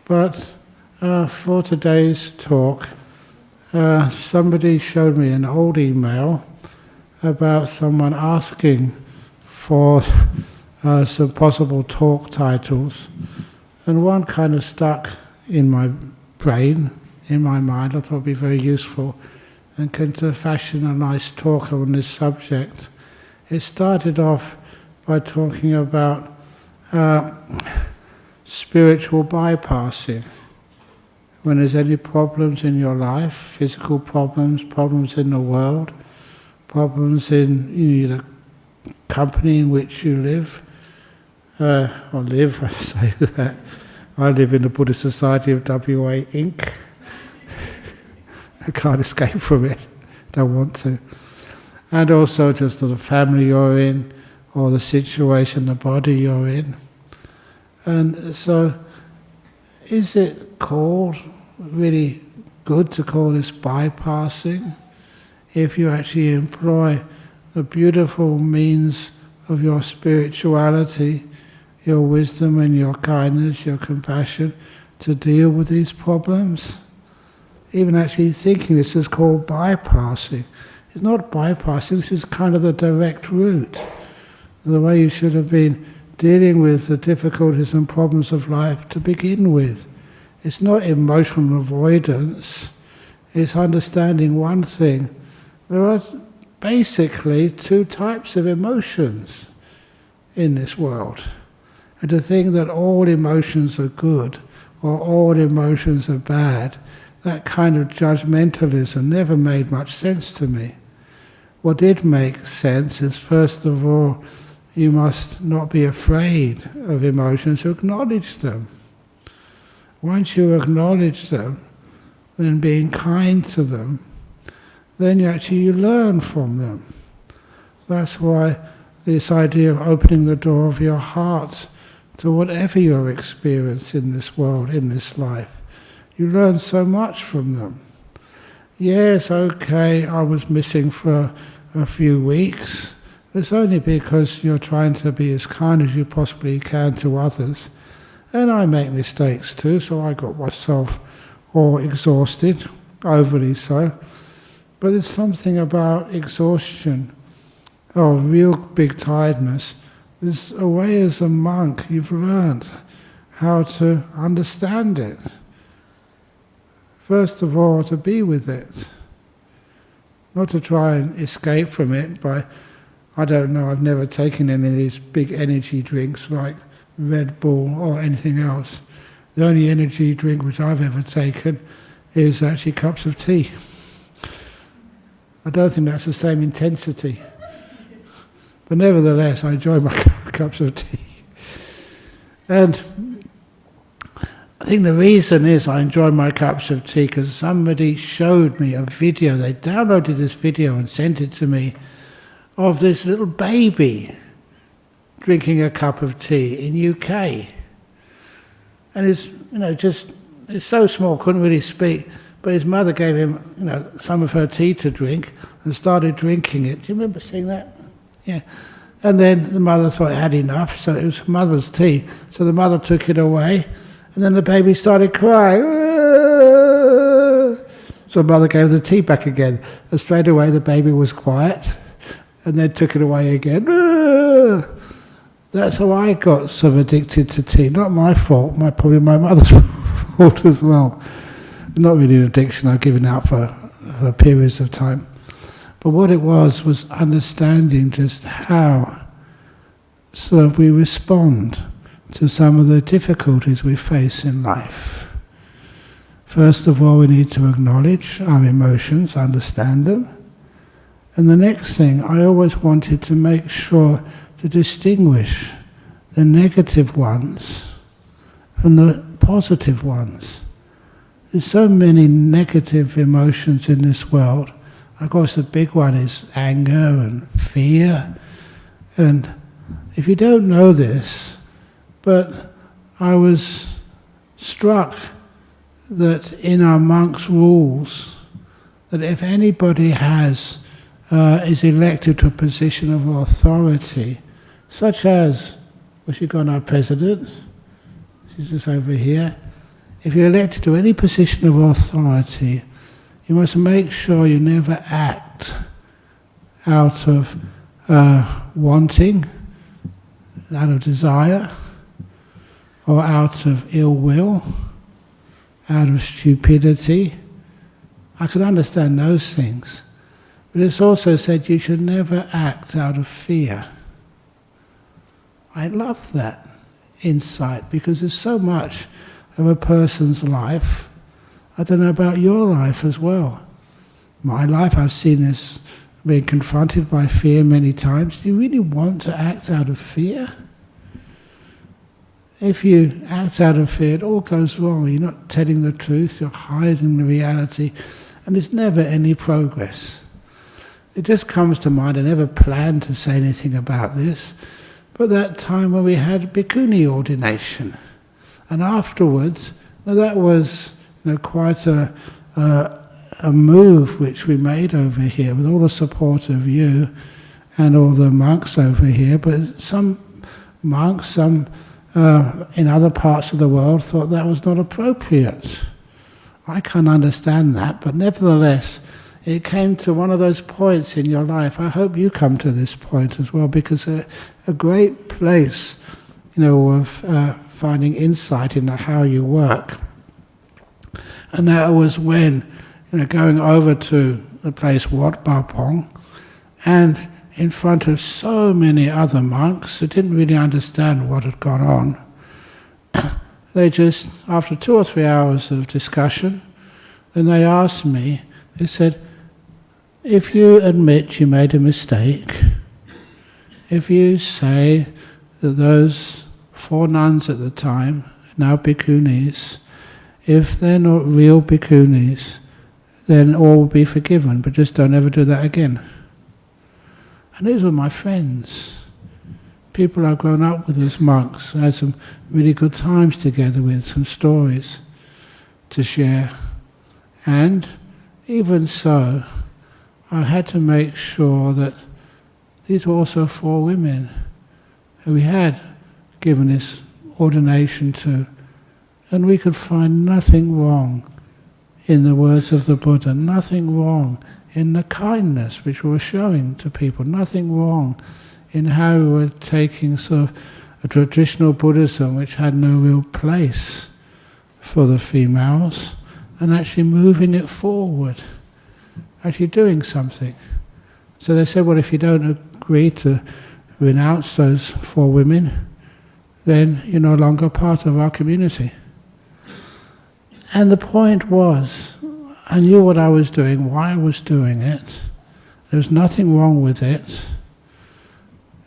But for today's talk, somebody showed me an old email about someone asking for some possible talk titles, and one kind of stuck in my brain, in my mind. I thought it would be very useful and can to fashion a nice talk on this subject. It started off by talking about spiritual bypassing. When there's any problems in your life, physical problems, problems in the world, problems in the company in which you live, I say that. I live in the Buddhist Society of WA Inc. I can't escape from it, don't want to. And also just the family you're in, or the situation, the body you're in. And so, is it called really good to call this bypassing? If you actually employ the beautiful means of your spirituality, your wisdom and your kindness, your compassion, to deal with these problems? Even actually thinking this is called bypassing. It's not bypassing, this is kind of the direct route. The way you should have been dealing with the difficulties and problems of life to begin with. It's not emotional avoidance, it's understanding one thing. There are basically two types of emotions in this world. And to think that all emotions are good or all emotions are bad, that kind of judgmentalism never made much sense to me. What did make sense is, first of all, you must not be afraid of emotions, acknowledge them. Once you acknowledge them, then being kind to them, then you learn from them. That's why this idea of opening the door of your heart to whatever your experience in this world, in this life, you learn so much from them. Yes, okay, I was missing for a few weeks. It's only because you're trying to be as kind as you possibly can to others. And I make mistakes too, so I got myself all exhausted, overly so. But there's something about exhaustion, or real big tiredness. There's a way as a monk you've learned how to understand it. First of all, to be with it. Not to try and escape from it by, I don't know, I've never taken any of these big energy drinks like Red Bull or anything else. The only energy drink which I've ever taken is actually cups of tea. I don't think that's the same intensity. But nevertheless, I enjoy my cups of tea. And I think the reason is I enjoy my cups of tea because somebody showed me a video. They downloaded this video and sent it to me of this little baby drinking a cup of tea in UK. And it's, it's so small, couldn't really speak, but his mother gave him, some of her tea to drink and started drinking it. Do you remember seeing that? Yeah. And then the mother thought it had enough, so it was mother's tea. So the mother took it away, and then the baby started crying. So the mother gave the tea back again, and straight away the baby was quiet, and then took it away again. That's how I got sort of addicted to tea. Not my fault, probably my mother's fault as well. Not really an addiction, I've given out for periods of time. But what it was understanding just how sort of we respond to some of the difficulties we face in life. First of all, we need to acknowledge our emotions, understand them. And the next thing, I always wanted to make sure to distinguish the negative ones from the positive ones. There's so many negative emotions in this world. Of course, the big one is anger and fear. And if you don't know this, but I was struck that in our monks' rules, that if anybody is elected to a position of authority, such as, well, she's got our president, she's just over here, if you're elected to any position of authority, you must make sure you never act out of wanting, out of desire, or out of ill will, out of stupidity. I can understand those things. But it's also said you should never act out of fear. I love that insight, because there's so much of a person's life. I don't know about your life as well. My life, I've seen this being confronted by fear many times. Do you really want to act out of fear? If you act out of fear, it all goes wrong. You're not telling the truth, you're hiding the reality, and there's never any progress. It just comes to mind, I never planned to say anything about this, but that time when we had bhikkhuni ordination, and afterwards, that was quite a move which we made over here with all the support of you and all the monks over here, but some monks, some in other parts of the world thought that was not appropriate. I can't understand that, but nevertheless, it came to one of those points in your life. I hope you come to this point as well, because a great place, of finding insight into how you work. And that was when, going over to the place Wat Bapong, and in front of so many other monks who didn't really understand what had gone on, they just, after 2 or 3 hours of discussion, then they asked me, they said, if you admit you made a mistake, if you say that those 4 nuns at the time, now bhikkhunis, if they're not real bhikkhunis, then all will be forgiven, but just don't ever do that again. And these were my friends, people I've grown up with as monks. I had some really good times together with, some stories to share. And even so, I had to make sure that these were also 4 women who we had given this ordination to, and we could find nothing wrong in the words of the Buddha, nothing wrong in the kindness which we were showing to people, nothing wrong in how we were taking sort of a traditional Buddhism which had no real place for the females, and actually moving it forward, actually doing something. So they said, well, if you don't agree to renounce those 4 women, then you're no longer part of our community. And the point was, I knew what I was doing, why I was doing it. There was nothing wrong with it.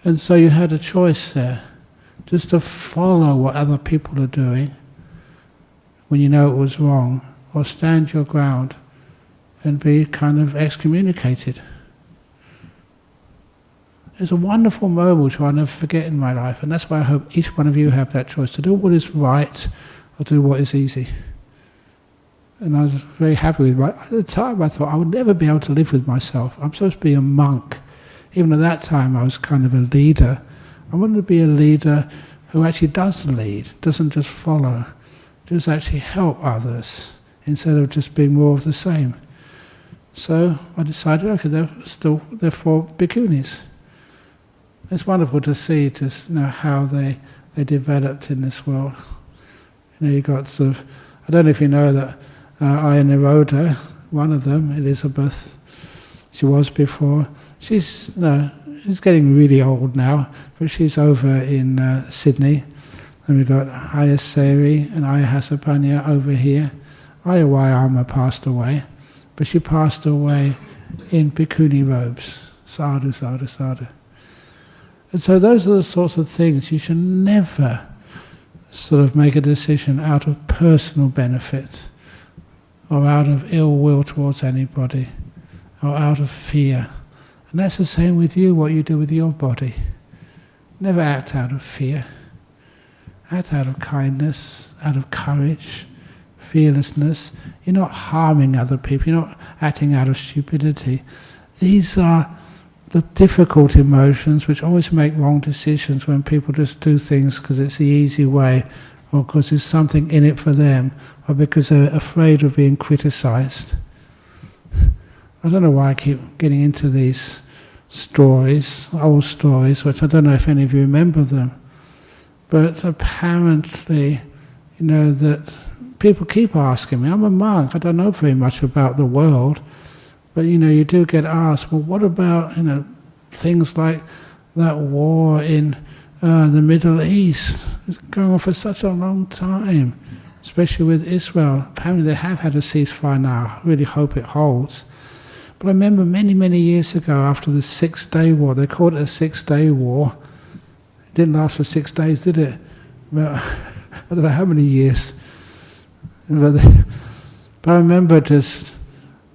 And so you had a choice there, just to follow what other people are doing when you know it was wrong, or stand your ground and be kind of excommunicated. It's a wonderful moment which I'll never forget in my life, and that's why I hope each one of you have that choice, to do what is right or to do what is easy. And I was very happy with at the time I thought I would never be able to live with myself. I'm supposed to be a monk. Even at that time I was kind of a leader. I wanted to be a leader who actually does lead, doesn't just follow, does actually help others, instead of just being more of the same. So I decided, okay, they're 4 bhikkhunis. It's wonderful to see just how they developed in this world. You got sort of, I don't know if you know that Ayaneroda, one of them, Elizabeth, she was before, she's getting really old now, but she's over in Sydney. And we've got Ayaseri and Ayahasapanya over here. Ayawayama passed away, but she passed away in bhikkhuni robes. Sadhu, sadhu, sadhu. And so those are the sorts of things you should never sort of make a decision out of personal benefit, or out of ill will towards anybody, or out of fear. And that's the same with you, what you do with your body. Never act out of fear. Act out of kindness, out of courage, fearlessness. You're not harming other people, you're not acting out of stupidity. These are the difficult emotions which always make wrong decisions, when people just do things because it's the easy way, or because there's something in it for them, or because they're afraid of being criticized. I don't know why I keep getting into these stories, old stories, which I don't know if any of you remember them. But apparently, that people keep asking me, I'm a monk, I don't know very much about the world, but you do get asked, well, what about, things like that war in the Middle East? It's going on for such a long time, especially with Israel. Apparently they have had a ceasefire now. I really hope it holds. But I remember many, many years ago, after the 6 Day War, they called it a 6 Day War. It didn't last for 6 days, did it? Well, I don't know how many years. But I remember just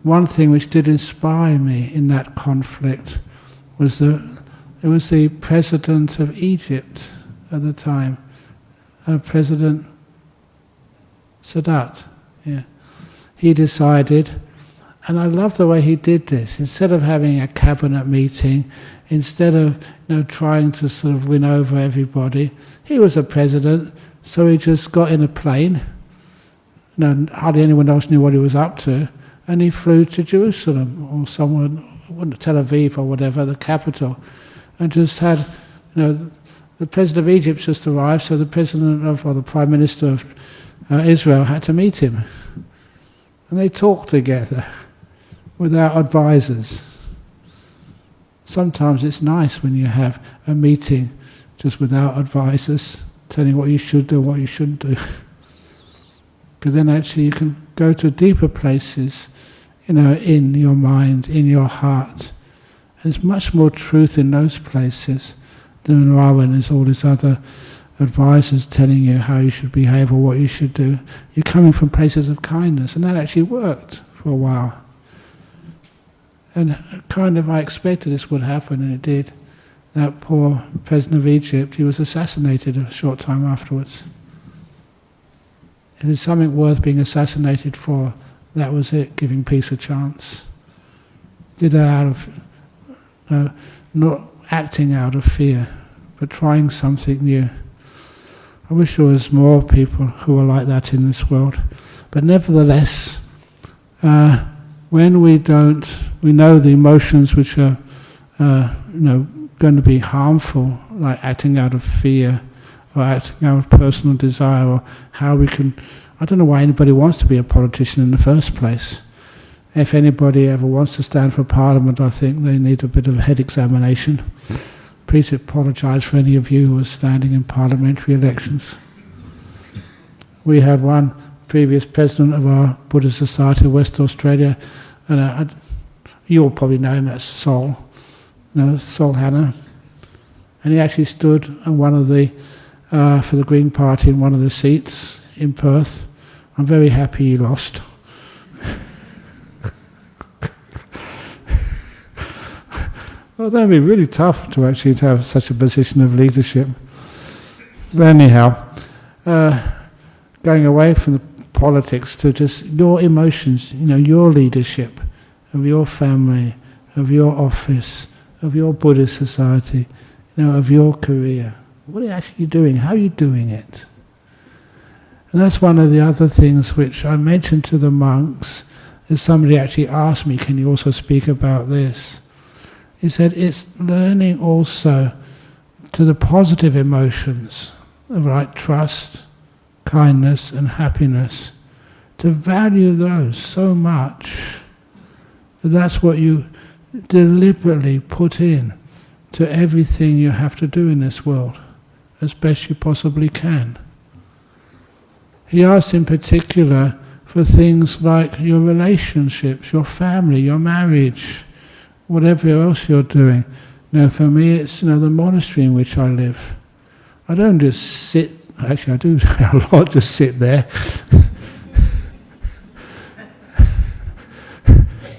one thing which did inspire me in that conflict was it was the president of Egypt at the time, President Sadat. Yeah, he decided. And I love the way he did this. Instead of having a cabinet meeting, instead of trying to sort of win over everybody, he was a president, so he just got in a plane. Hardly anyone else knew what he was up to, and he flew to Jerusalem or somewhere, Tel Aviv or whatever, the capital, and just had, the president of Egypt just arrived, so the president or the prime minister of Israel had to meet him, and they talked together without advisors. Sometimes it's nice when you have a meeting just without advisors telling you what you should do and what you shouldn't do. Because then actually you can go to deeper places, in your mind, in your heart. And there's much more truth in those places than when there's all these other advisors telling you how you should behave or what you should do. You're coming from places of kindness, and that actually worked for a while. And I expected this would happen, and it did. That poor president of Egypt, he was assassinated a short time afterwards. If there's something worth being assassinated for, that was it, giving peace a chance. Did that out of, not acting out of fear, but trying something new. I wish there was more people who were like that in this world. But nevertheless, when we know the emotions which are, going to be harmful, like acting out of fear, or acting out of personal desire, or how we can... I don't know why anybody wants to be a politician in the first place. If anybody ever wants to stand for Parliament, I think they need a bit of a head examination. Please apologise for any of you who are standing in parliamentary elections. We had one previous president of our Buddhist Society of West Australia, and you all probably know him, that's Sol Hanna. And he actually stood on one of the, for the Green Party in one of the seats in Perth. I'm very happy he lost. Well, that'd be really tough to actually have such a position of leadership. But anyhow, going away from the politics to just your emotions, your leadership of your family, of your office, of your Buddhist society, of your career. What are you actually doing? How are you doing it? And that's one of the other things which I mentioned to the monks, is somebody actually asked me, can you also speak about this? He said it's learning also to the positive emotions, like trust, kindness and happiness, to value those so much that that's what you deliberately put in to everything you have to do in this world, as best you possibly can. He asked in particular for things like your relationships, your family, your marriage, whatever else you're doing. For me it's the monastery in which I live. I don't just sit, actually I do a lot, just sit there.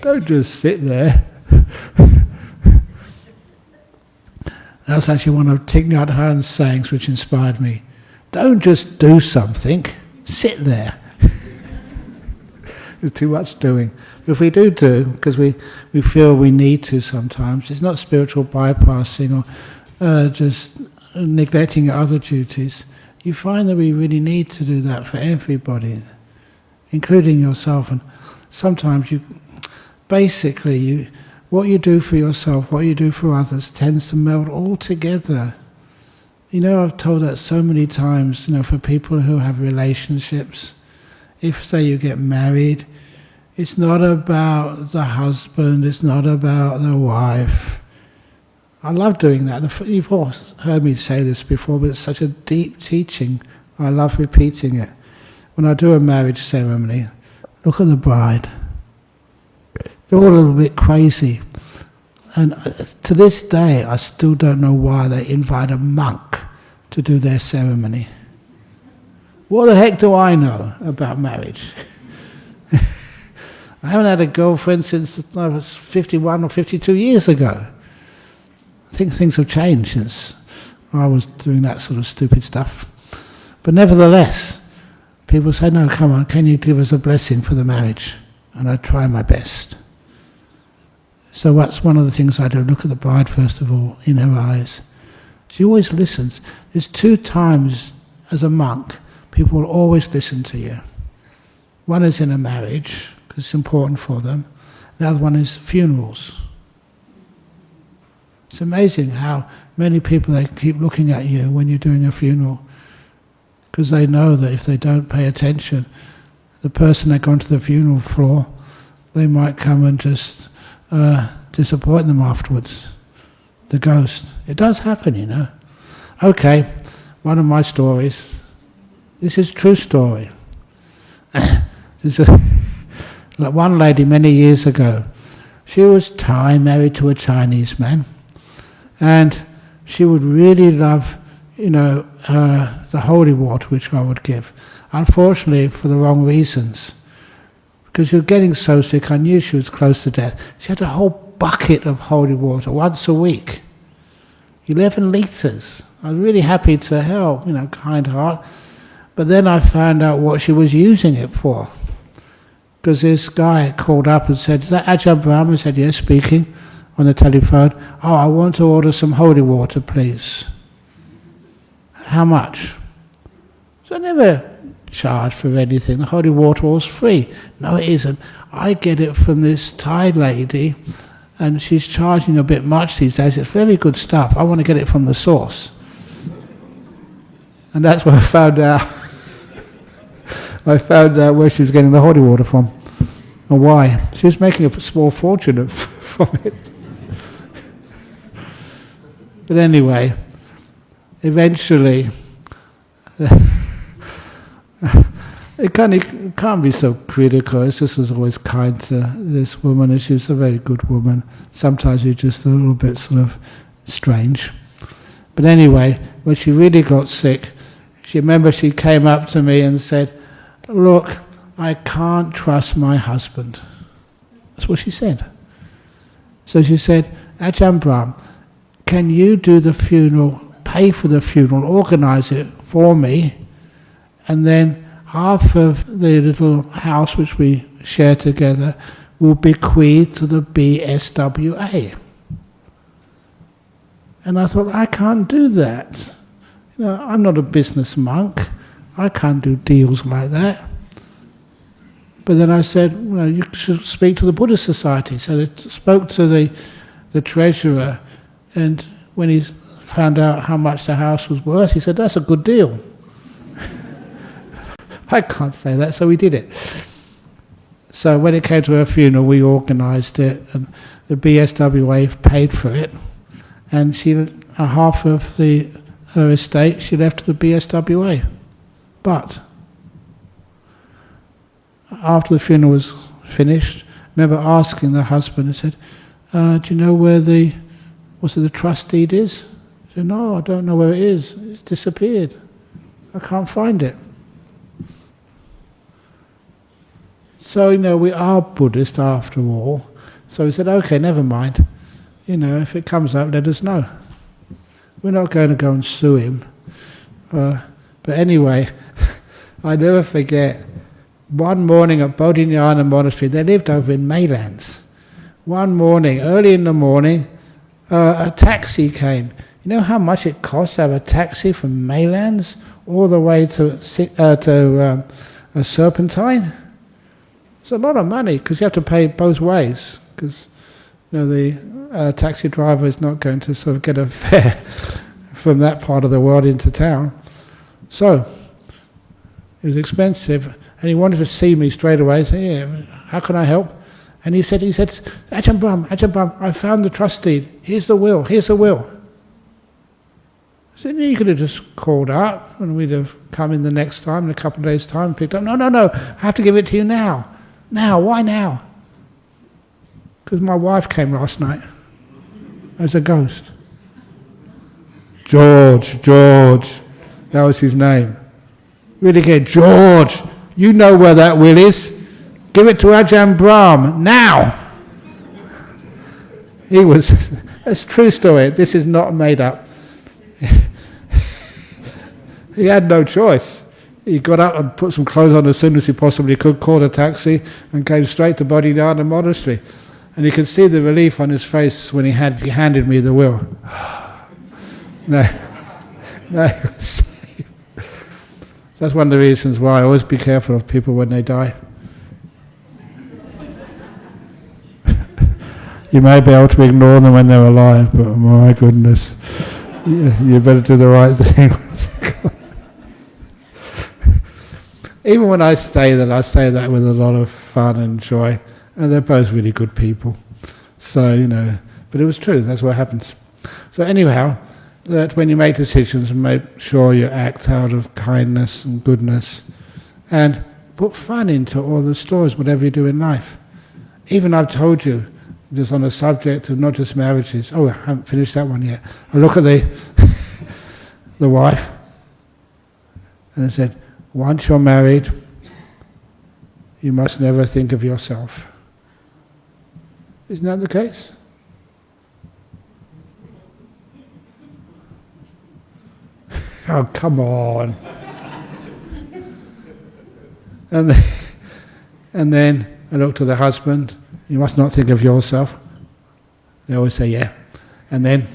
Don't just sit there. That's actually one of Thich Nhat Hanh's sayings which inspired me. Don't just do something, sit there. There's too much doing. But if we do, because we feel we need to sometimes, it's not spiritual bypassing or just neglecting other duties. You find that we really need to do that for everybody. including yourself. And sometimes what you do for yourself, what you do for others, tends to meld all together. You know, I've told that so many times, for people who have relationships. If, say, you get married, it's not about the husband, it's not about the wife. I love doing that. You've all heard me say this before, but it's such a deep teaching. I love repeating it. When I do a marriage ceremony, look at the bride. They're all a little bit crazy. And to this day, I still don't know why they invite a monk to do their ceremony. What the heck do I know about marriage? I haven't had a girlfriend since I was 51 or 52 years ago. I think things have changed since I was doing that sort of stupid stuff. But nevertheless, people say, no, come on, can you give us a blessing for the marriage? And I try my best. So that's one of the things I do. Look at the bride first of all, in her eyes. She always listens. There's 2 times as a monk, people will always listen to you. One is in a marriage, because it's important for them. The other one is funerals. It's amazing how many people, they keep looking at you when you're doing a funeral, because they know that if they don't pay attention, the person they've gone to the funeral for, they might come and just disappoint them afterwards. The ghost. It does happen, Okay, one of my stories. This is a true story. There's one lady many years ago. She was Thai, married to a Chinese man. And she would really love, the holy water which I would give. Unfortunately, for the wrong reasons. Because she was getting so sick, I knew she was close to death. She had a whole bucket of holy water once a week. 11 litres. I was really happy to help, kind heart. But then I found out what she was using it for. Because this guy called up and said, is that AjahnBrahm? I said, yes, speaking on the telephone. Oh, I want to order some holy water, please. How much? So I never charged for anything. The holy water was free. No, it isn't. I get it from this Thai lady, and she's charging a bit much these days. It's very good stuff. I want to get it from the source. And that's where I found out. I found out where she was getting the holy water from, and why. She was making a small fortune from it. But anyway, eventually, it can't be so critical. It's just was always kind to this woman, and she was a very good woman. Sometimes you're just a little bit sort of strange. But anyway, when she really got sick, she came up to me and said, look, I can't trust my husband. That's what she said. So she said, AjahnBrahm, can you do the funeral, pay for the funeral, organize it for me, and then half of the little house which we share together will bequeath to the BSWA. And I thought, I can't do that. I'm not a business monk. I can't do deals like that. But then I said, well, you should speak to the Buddhist Society. So they spoke to the treasurer, and when he found out how much the house was worth, he said, that's a good deal. I can't say that, so we did it. So when it came to her funeral, we organised it, and the BSWA paid for it, and half of her estate she left to the BSWA. But after the funeral was finished, I remember asking the husband, I said, do you know where the trust deed is? He said, no, I don't know where it is. It's disappeared. I can't find it. So, we are Buddhist after all. So we said, okay, never mind. If it comes up, let us know. We're not going to go and sue him. But anyway, I never forget, one morning at Bodhinyana Monastery, they lived over in Maylands. One morning, early in the morning, a taxi came. You know how much it costs to have a taxi from Maylands all the way to Serpentine? It's a lot of money because you have to pay both ways, because the taxi driver is not going to sort of get a fare from that part of the world into town. So it was expensive, and he wanted to see me straight away. Say, yeah, how can I help? And he said, Ajahn Brahm, I found the trust deed. Here's the will. I said, you could have just called up and we'd have come in the next time, in a couple of days' time, picked up. No, I have to give it to you now. Now, why now? Because my wife came last night as a ghost. George, that was his name. Really good, George, you know where that will is. Give it to AjahnBrahm, now! That's a true story, this is not made up. He had no choice. He got up and put some clothes on as soon as he possibly could, called a taxi and came straight to Bodhidharma Monastery. And you could see the relief on his face when he handed me the will. No, he was safe. That's one of the reasons why I always be careful of people when they die. You may be able to ignore them when they're alive, but my goodness, you better do the right thing. Even when I say that with a lot of fun and joy, and they're both really good people. So, but it was true, that's what happens. So anyhow, that when you make decisions, make sure you act out of kindness and goodness, and put fun into all the stories, whatever you do in life. Even I've told you, just on the subject of not just marriages, I haven't finished that one yet. I look at the wife, and I said, once you're married, you must never think of yourself. Isn't that the case? Oh, come on. And then I look to the husband, you must not think of yourself. They always say, yeah. And then,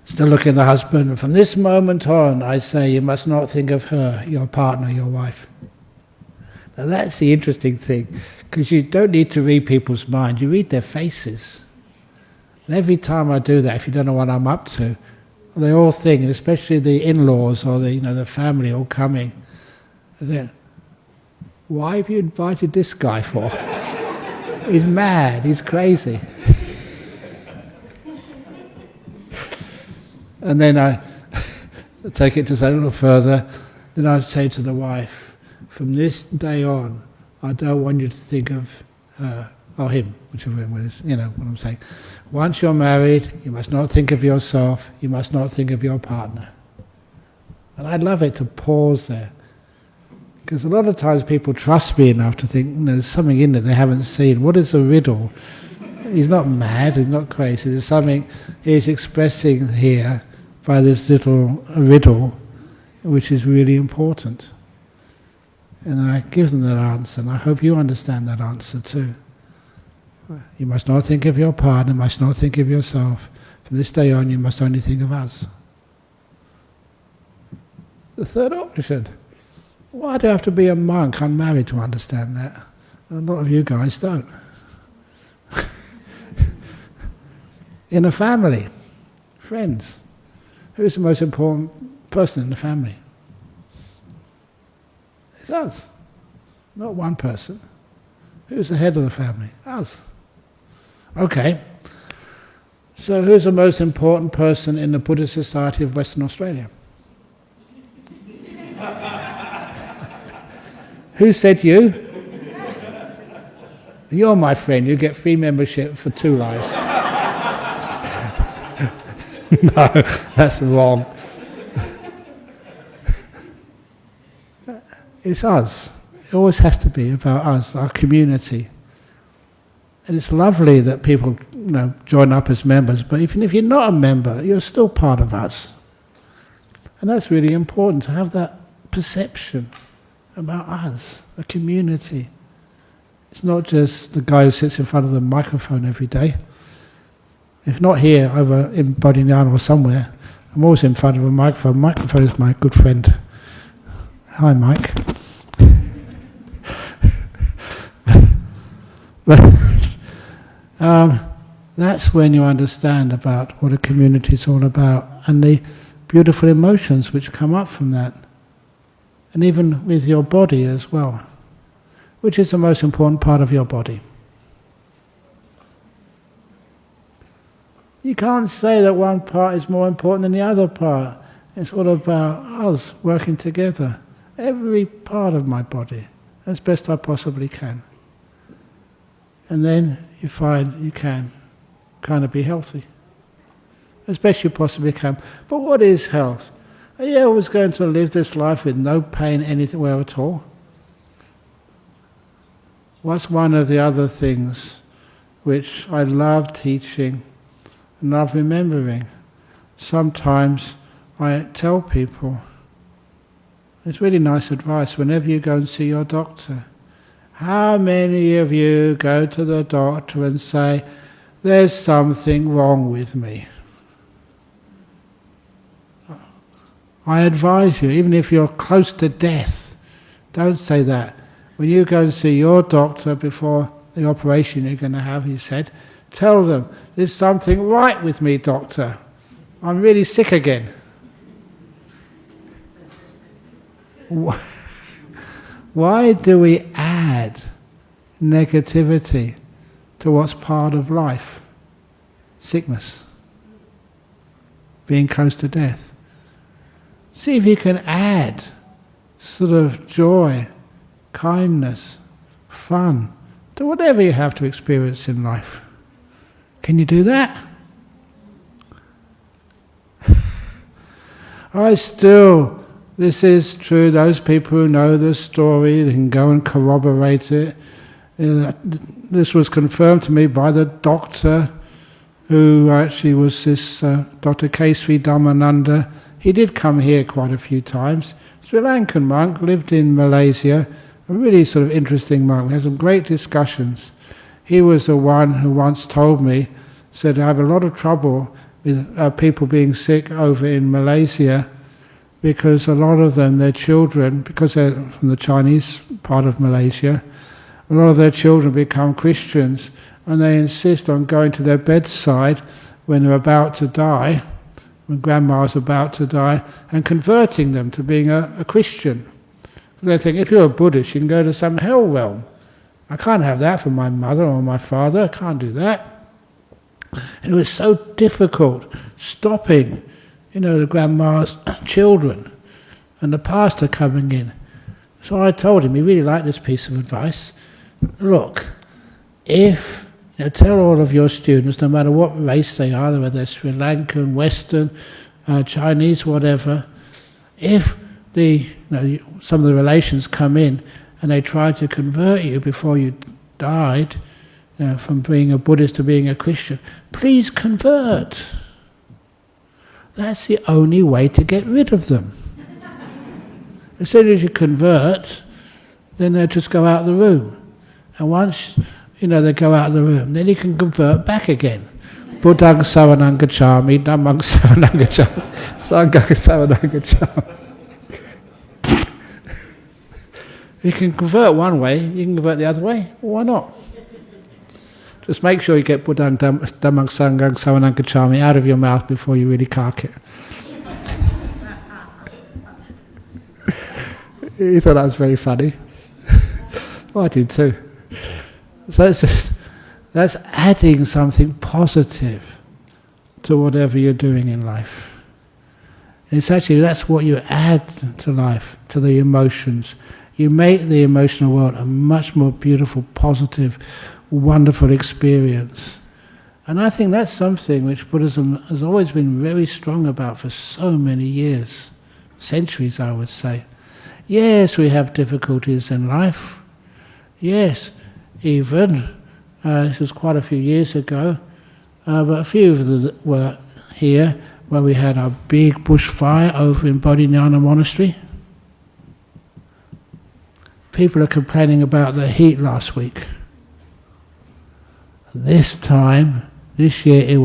still looking at the husband, and from this moment on, I say, you must not think of her, your partner, your wife. Now that's the interesting thing, because you don't need to read people's mind, you read their faces. And every time I do that, if you don't know what I'm up to, they all think, especially the in-laws or the family all coming, they, why have you invited this guy for? He's mad, he's crazy. And then I take it just a little further, then I say to the wife, from this day on, I don't want you to think of her, or him, whichever it is, what I'm saying. Once you're married, you must not think of yourself, you must not think of your partner. And I'd love it to pause there. Because a lot of times people trust me enough to think, there's something in there they haven't seen. What is the riddle? He's not mad, he's not crazy. There's something he's expressing here by this little riddle, which is really important. And I give them that answer, and I hope you understand that answer too. You must not think of your partner, must not think of yourself. From this day on, you must only think of us. The third option. Why do I have to be a monk unmarried to understand that? A lot of you guys don't. In a family, friends, who's the most important person in the family? It's us, not one person. Who's the head of the family? Us. Okay, so who's the most important person in the Buddhist Society of Western Australia? Who said you? You're my friend, you get free membership for 2 lives. No, that's wrong. It's us. It always has to be about us, our community. And it's lovely that people join up as members, but even if you're not a member, you're still part of us. And that's really important, to have that perception about us, a community. It's not just the guy who sits in front of the microphone every day. If not here, over in Bodhidharma or somewhere, I'm always in front of a microphone. Microphone is my good friend. Hi, Mike. That's when you understand about what a community is all about, and the beautiful emotions which come up from that. And even with your body as well. Which is the most important part of your body? You can't say that one part is more important than the other part. It's all about us working together. Every part of my body, as best I possibly can. And then you find you can kind of be healthy. As best you possibly can. But what is health? Are you always going to live this life with no pain anywhere at all? What's one of the other things which I love teaching and love remembering? Sometimes I tell people, it's really nice advice whenever you go and see your doctor. How many of you go to the doctor and say, there's something wrong with me? I advise you, even if you're close to death, don't say that. When you go and see your doctor before the operation you're going to have, he said, tell them, there's something right with me, doctor. I'm really sick again. Why do we add negativity to what's part of life? Sickness. Being close to death. See if you can add sort of joy, kindness, fun to whatever you have to experience in life. Can you do that? This is true, those people who know the story, they can go and corroborate it. This was confirmed to me by the doctor who actually was this Dr. Kesri Dhammananda. He did come here quite a few times. Sri Lankan monk, lived in Malaysia, a really sort of interesting monk. We had some great discussions. He was the one who once told me, said, I have a lot of trouble with people being sick over in Malaysia because a lot of them, their children, because they're from the Chinese part of Malaysia, a lot of their children become Christians and they insist on going to their bedside when they're about to die, when grandma's about to die, and converting them to being a Christian. They think, if you're a Buddhist, you can go to some hell realm. I can't have that for my mother or my father, I can't do that. And it was so difficult stopping, the grandma's children and the pastor coming in. So I told him, he really liked this piece of advice. Look, if tell all of your students, no matter what race they are, whether they're Sri Lankan, Western, Chinese, whatever, if some of the relations come in and they try to convert you before you died, from being a Buddhist to being a Christian, please convert. That's the only way to get rid of them. As soon as you convert, then they'll just go out of the room. And once they go out of the room, then you can convert back again. Buddhang saranang gacchami, dhammang saranang gacchami, sanghang saranang gacchami. You can convert one way, you can convert the other way. Why not? Just make sure you get Buddhang dhammang sanghang saranang gacchami out of your mouth before you really cark it. He thought that was very funny. Well, I did too. So that's adding something positive to whatever you're doing in life. And it's actually, that's what you add to life, to the emotions. You make the emotional world a much more beautiful, positive, wonderful experience. And I think that's something which Buddhism has always been very strong about for so many years, centuries I would say. Yes, we have difficulties in life. Yes, even, this was quite a few years ago, but a few of them were here when we had our big bushfire over in Bodhinyana Monastery. People are complaining about the heat last week. This year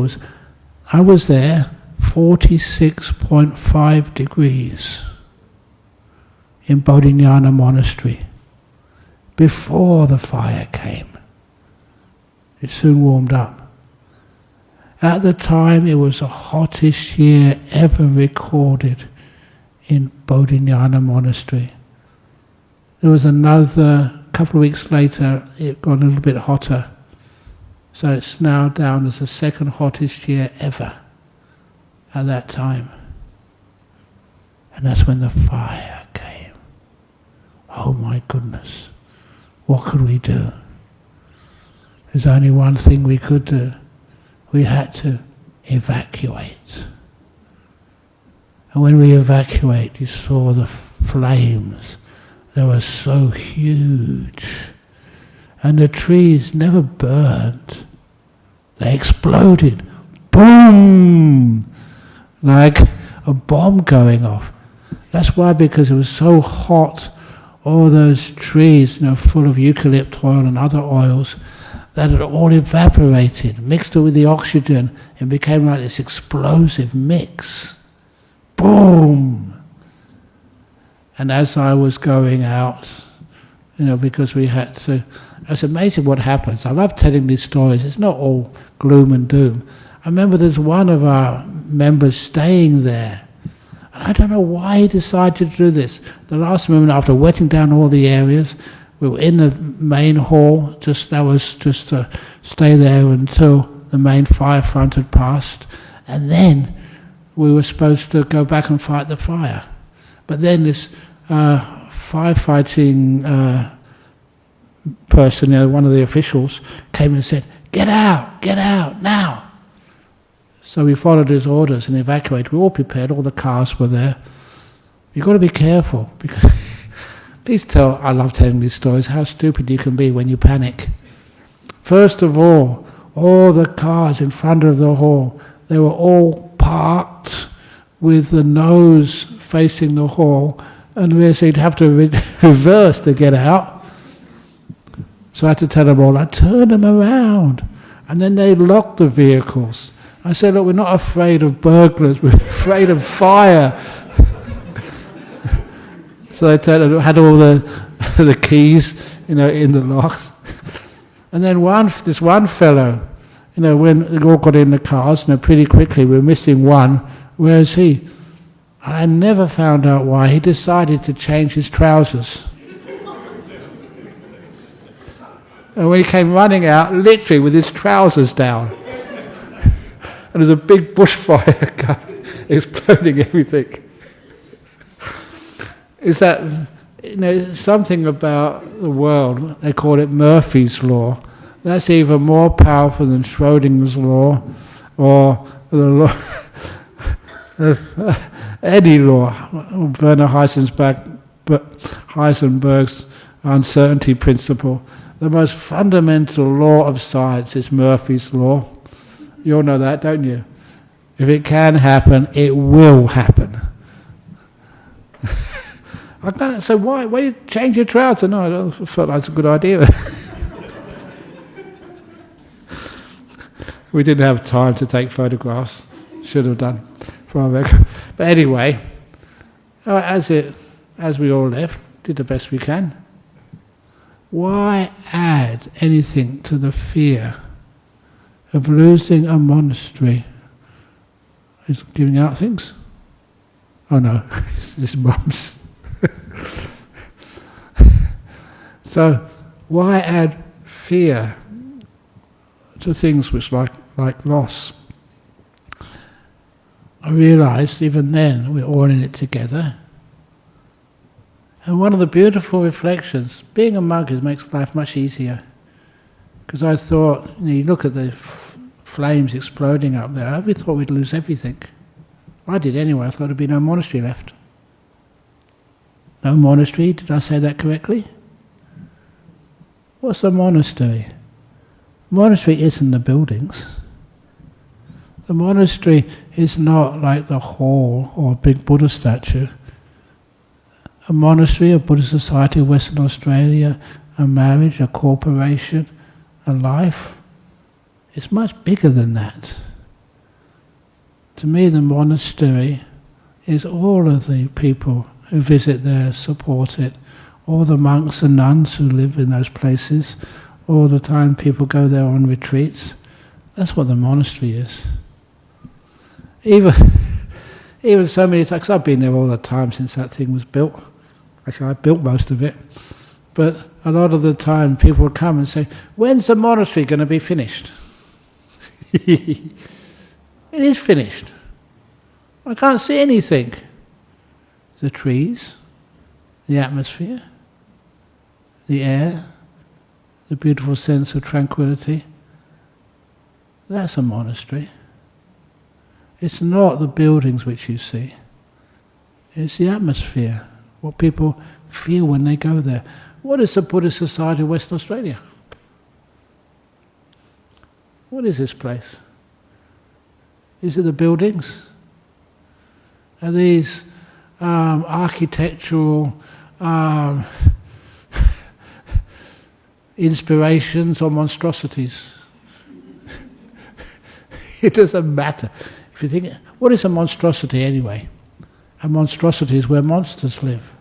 I was there, 46.5 degrees in Bodhinyana Monastery before the fire came. It soon warmed up. At the time, it was the hottest year ever recorded in Bodhinyana Monastery. There was another, couple of weeks later, it got a little bit hotter. So it's now down as the second hottest year ever at that time. And that's when the fire came. Oh my goodness, what could we do? There's only one thing we could do. We had to evacuate. And when we evacuate, you saw the flames. They were so huge. And the trees never burned. They exploded. Boom! Like a bomb going off. That's why, because it was so hot, all those trees, full of eucalypt oil and other oils, that had all evaporated, mixed it with the oxygen, and became like this explosive mix. Boom! And as I was going out, because we had to, it's amazing what happens. I love telling these stories. It's not all gloom and doom. I remember there's one of our members staying there. And I don't know why he decided to do this. The last moment, after wetting down all the areas, we were in the main hall. That was just to stay there until the main fire front had passed. And then we were supposed to go back and fight the fire. But then this firefighting person, one of the officials, came and said, get out, now. So we followed his orders and evacuated. We were all prepared, all the cars were there. You've got to be careful, because I love telling these stories, how stupid you can be when you panic. First of all the cars in front of the hall, they were all parked with the nose facing the hall, and so you'd have to reverse to get out. So I had to tell them all, I turned them around. And then they locked the vehicles. I said, look, we're not afraid of burglars, we're afraid of fire. So they had all the keys, in the locks. And then this one fellow, when they all got in the cars, pretty quickly, we were missing one. Where is he? I never found out why. He decided to change his trousers. And when he came running out, literally with his trousers down. And there's a big bushfire exploding everything. Is that, something about the world, they call it Murphy's Law. That's even more powerful than Schrodinger's Law or the law, any law, Werner Heisenberg's uncertainty principle. The most fundamental law of science is Murphy's Law. You all know that, don't you? If it can happen, it will happen. I can't say, why you change your trousers? No, I don't felt that's a good idea. We didn't have time to take photographs. Should have done. But anyway, as we all left, did the best we can. Why add anything to the fear of losing a monastery? Is giving out things? Oh no, it's mums. So why add fear to things which like loss? I realised even then we're all in it together. And one of the beautiful reflections, being a monk makes life much easier. Because I thought, you look at the flames exploding up there, I thought we'd lose everything. I did anyway, I thought there'd be no monastery left. No monastery, did I say that correctly? What's a monastery? Monastery isn't the buildings. The monastery is not like the hall or a big Buddha statue. A monastery, a Buddhist society of Western Australia, a marriage, a corporation, a life, it's much bigger than that. To me, the monastery is all of the people who visit there, support it, all the monks and nuns who live in those places, all the time people go there on retreats. That's what the monastery is. Even so many times, 'cause I've been there all the time since that thing was built. Actually, I built most of it. But a lot of the time people would come and say, when's the monastery going to be finished? It is finished. I can't see anything. The trees, the atmosphere, the air, the beautiful sense of tranquility. That's a monastery. It's not the buildings which you see. It's the atmosphere, what people feel when they go there. What is the Buddhist Society of Western Australia? What is this place? Is it the buildings? Are these architectural inspirations or monstrosities? It doesn't matter. If you think, what is a monstrosity anyway? A monstrosity is where monsters live.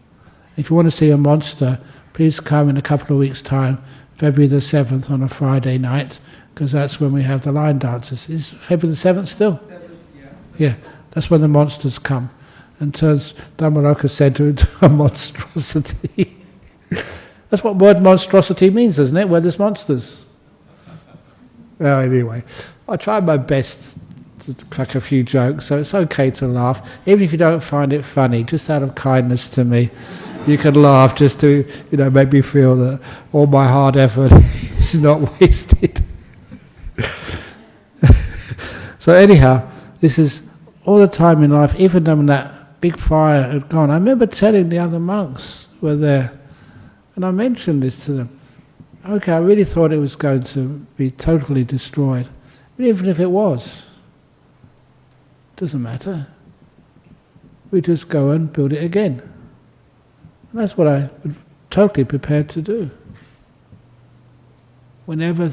If you want to see a monster, please come in a couple of weeks' time, February the 7th on a Friday night, because that's when we have the line dances. Is February the 7th still? 7th, yeah. Yeah, that's when the monsters come and turns Dhammaloka Centre into a monstrosity. That's what word monstrosity means, isn't it? Where there's monsters. Well, anyway, I tried my best to crack a few jokes, so it's okay to laugh. Even if you don't find it funny, just out of kindness to me, you can laugh just to, make me feel that all my hard effort is not wasted. So anyhow, this is all the time in life, even when that big fire had gone. I remember telling the other monks who were there, and I mentioned this to them. Okay, I really thought it was going to be totally destroyed. But even if it was, doesn't matter. We just go and build it again. And that's what I'm totally prepared to do. Whenever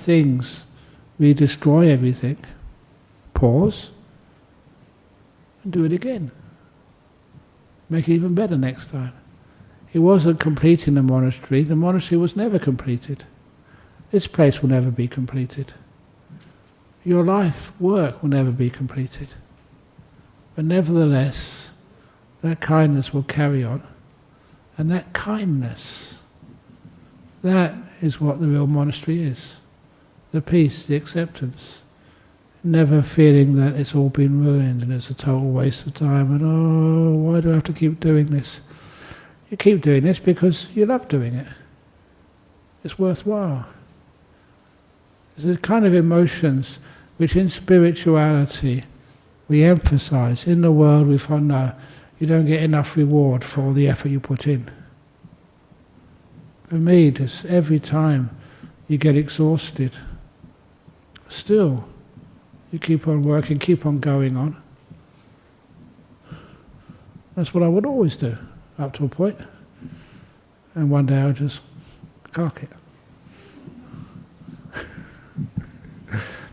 we destroy everything, pause and do it again. Make it even better next time. It wasn't completing the monastery was never completed. This place will never be completed. Your life, work will never be completed. But nevertheless, that kindness will carry on. And that kindness, that is what the real monastery is. The peace, the acceptance. Never feeling that it's all been ruined and it's a total waste of time and, oh, why do I have to keep doing this? You keep doing this because you love doing it. It's worthwhile. It's the kind of emotions which in spirituality we emphasize. In the world we find, no, you don't get enough reward for all the effort you put in. For me, just every time you get exhausted, still you keep on working, keep on going on. That's what I would always do, up to a point. And one day I'll just cark it.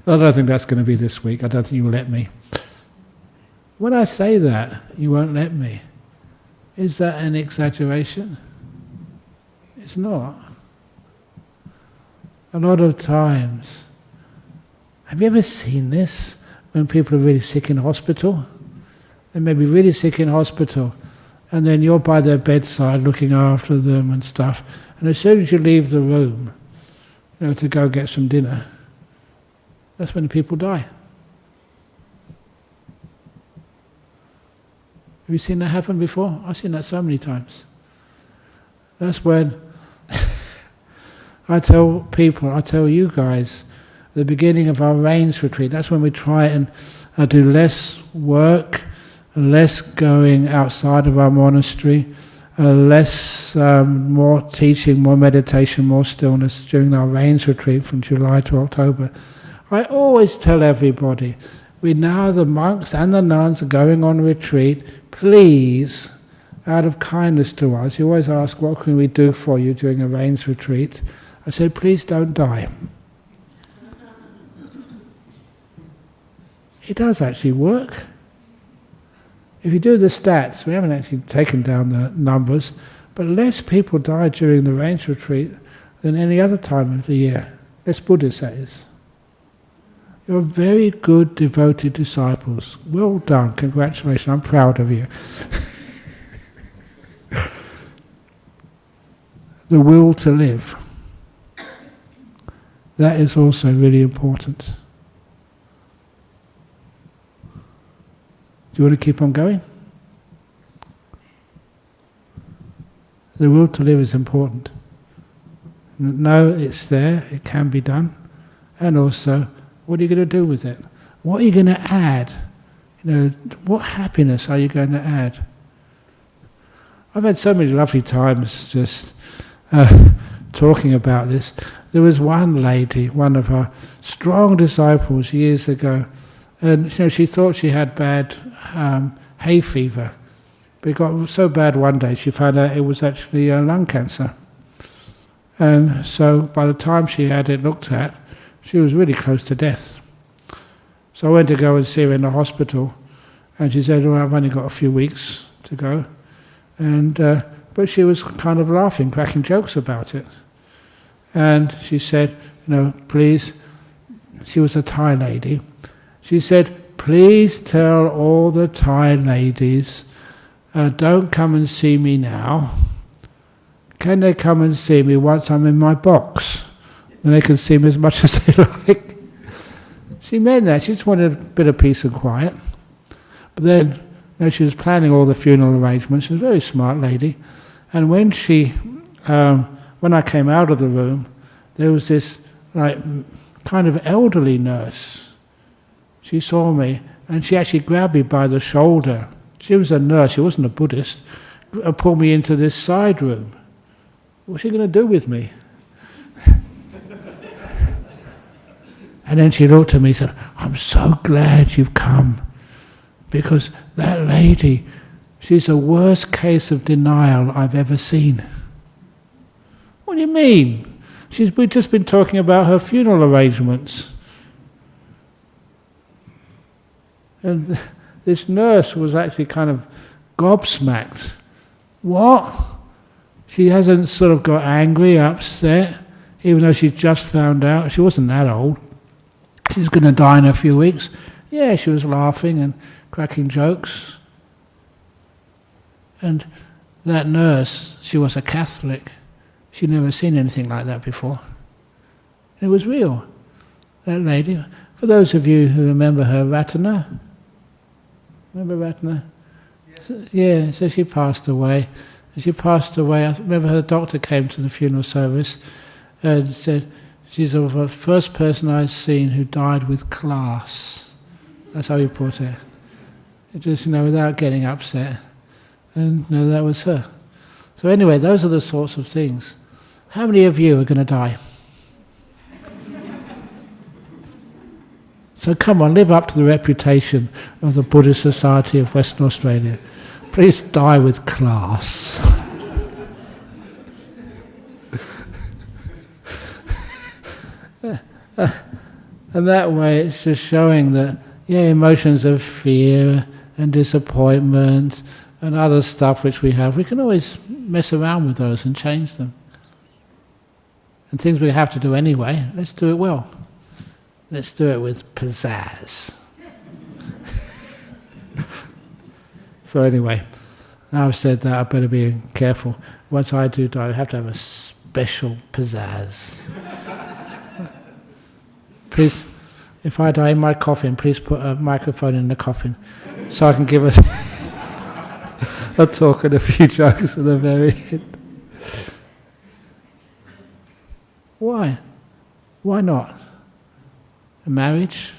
I don't think that's going to be this week. I don't think you will let me. When I say that, you won't let me, is that an exaggeration? It's not. A lot of times, have you ever seen this when people are really sick in hospital? They may be really sick in hospital, and then you're by their bedside looking after them and stuff, and as soon as you leave the room, to go get some dinner, that's when the people die. Have you seen that happen before? I've seen that so many times. That's when I tell you guys, at the beginning of our rains retreat, that's when we try and do less work, less going outside of our monastery, more teaching, more meditation, more stillness during our rains retreat from July to October. I always tell everybody, we now, the monks and the nuns, are going on retreat. Please, out of kindness to us, you always ask, what can we do for you during a rains retreat? I said, please don't die. It does actually work. If you do the stats, we haven't actually taken down the numbers, but less people die during the rains retreat than any other time of the year. That's Buddhist, that is. You're very good, devoted disciples. Well done, congratulations, I'm proud of you. The will to live. That is also really important. Do you want to keep on going? The will to live is important. Know it's there, it can be done, and also, what are you going to do with it? What are you going to add? What happiness are you going to add? I've had so many lovely times just talking about this. There was one lady, one of our strong disciples years ago, and she thought she had bad hay fever. But it got so bad one day she found out it was actually lung cancer. And so by the time she had it looked at, she was really close to death. So I went to go and see her in the hospital, and she said, I've only got a few weeks to go. And but she was kind of laughing, cracking jokes about it. And she said, please, she was a Thai lady, she said, please tell all the Thai ladies, don't come and see me now. Can they come and see me once I'm in my box? And they can see me as much as they like. She meant that. She just wanted a bit of peace and quiet. But then, she was planning all the funeral arrangements. She was a very smart lady. And when when I came out of the room, there was this kind of elderly nurse. She saw me, and she actually grabbed me by the shoulder. She was a nurse, she wasn't a Buddhist, and pulled me into this side room. What's she going to do with me? And then she looked at me and said, I'm so glad you've come, because that lady, she's the worst case of denial I've ever seen. What do you mean? We've just been talking about her funeral arrangements. And this nurse was actually kind of gobsmacked. What? She hasn't sort of got angry, upset, even though she's just found out. She wasn't that old. She's going to die in a few weeks. Yeah, she was laughing and cracking jokes. And that nurse, she was a Catholic. She'd never seen anything like that before. And it was real. That lady, for those of you who remember her, Ratana. Remember Ratana? Yeah, so she passed away. And she passed away, I remember her doctor came to the funeral service and said, she's the first person I've seen who died with class. That's how he put it. Just, without getting upset. And that was her. So anyway, those are the sorts of things. How many of you are going to die? So come on, live up to the reputation of the Buddhist Society of Western Australia. Please die with class. And that way it's just showing that, emotions of fear and disappointment and other stuff which we have, we can always mess around with those and change them. And things we have to do anyway, let's do it well. Let's do it with pizzazz. So anyway, now I've said that, I better be careful. Once I do die, I have to have a special pizzazz. Please, if I die in my coffin, please put a microphone in the coffin so I can give a talk and a few jokes at the very end. Why? Why not? A marriage?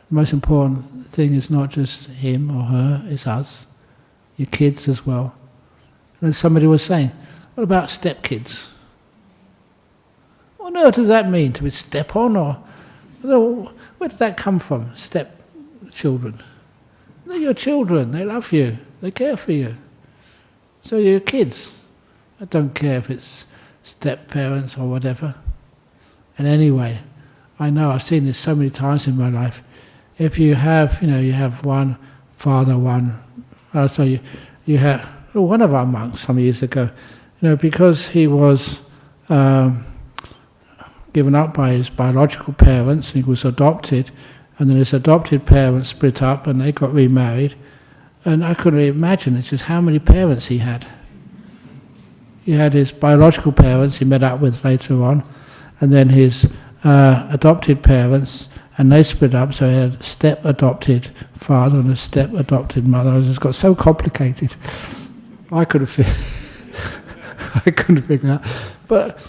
The most important thing is not just him or her, it's us, your kids as well. And somebody was saying, what about stepkids? What on earth does that mean? To be step on, or where did that come from? Stepchildren. They're your children, they love you, they care for you. So you're your kids. I don't care if it's step-parents or whatever. And anyway, I know I've seen this so many times in my life. If you have, you have one father, you had one of our monks some years ago, because he was given up by his biological parents, and he was adopted, and then his adopted parents split up and they got remarried. And I couldn't imagine it's just how many parents he had. He had his biological parents he met up with later on, and then his adopted parents, and they split up, so he had a step-adopted father and a step-adopted mother. It just got so complicated. I couldn't figure out. But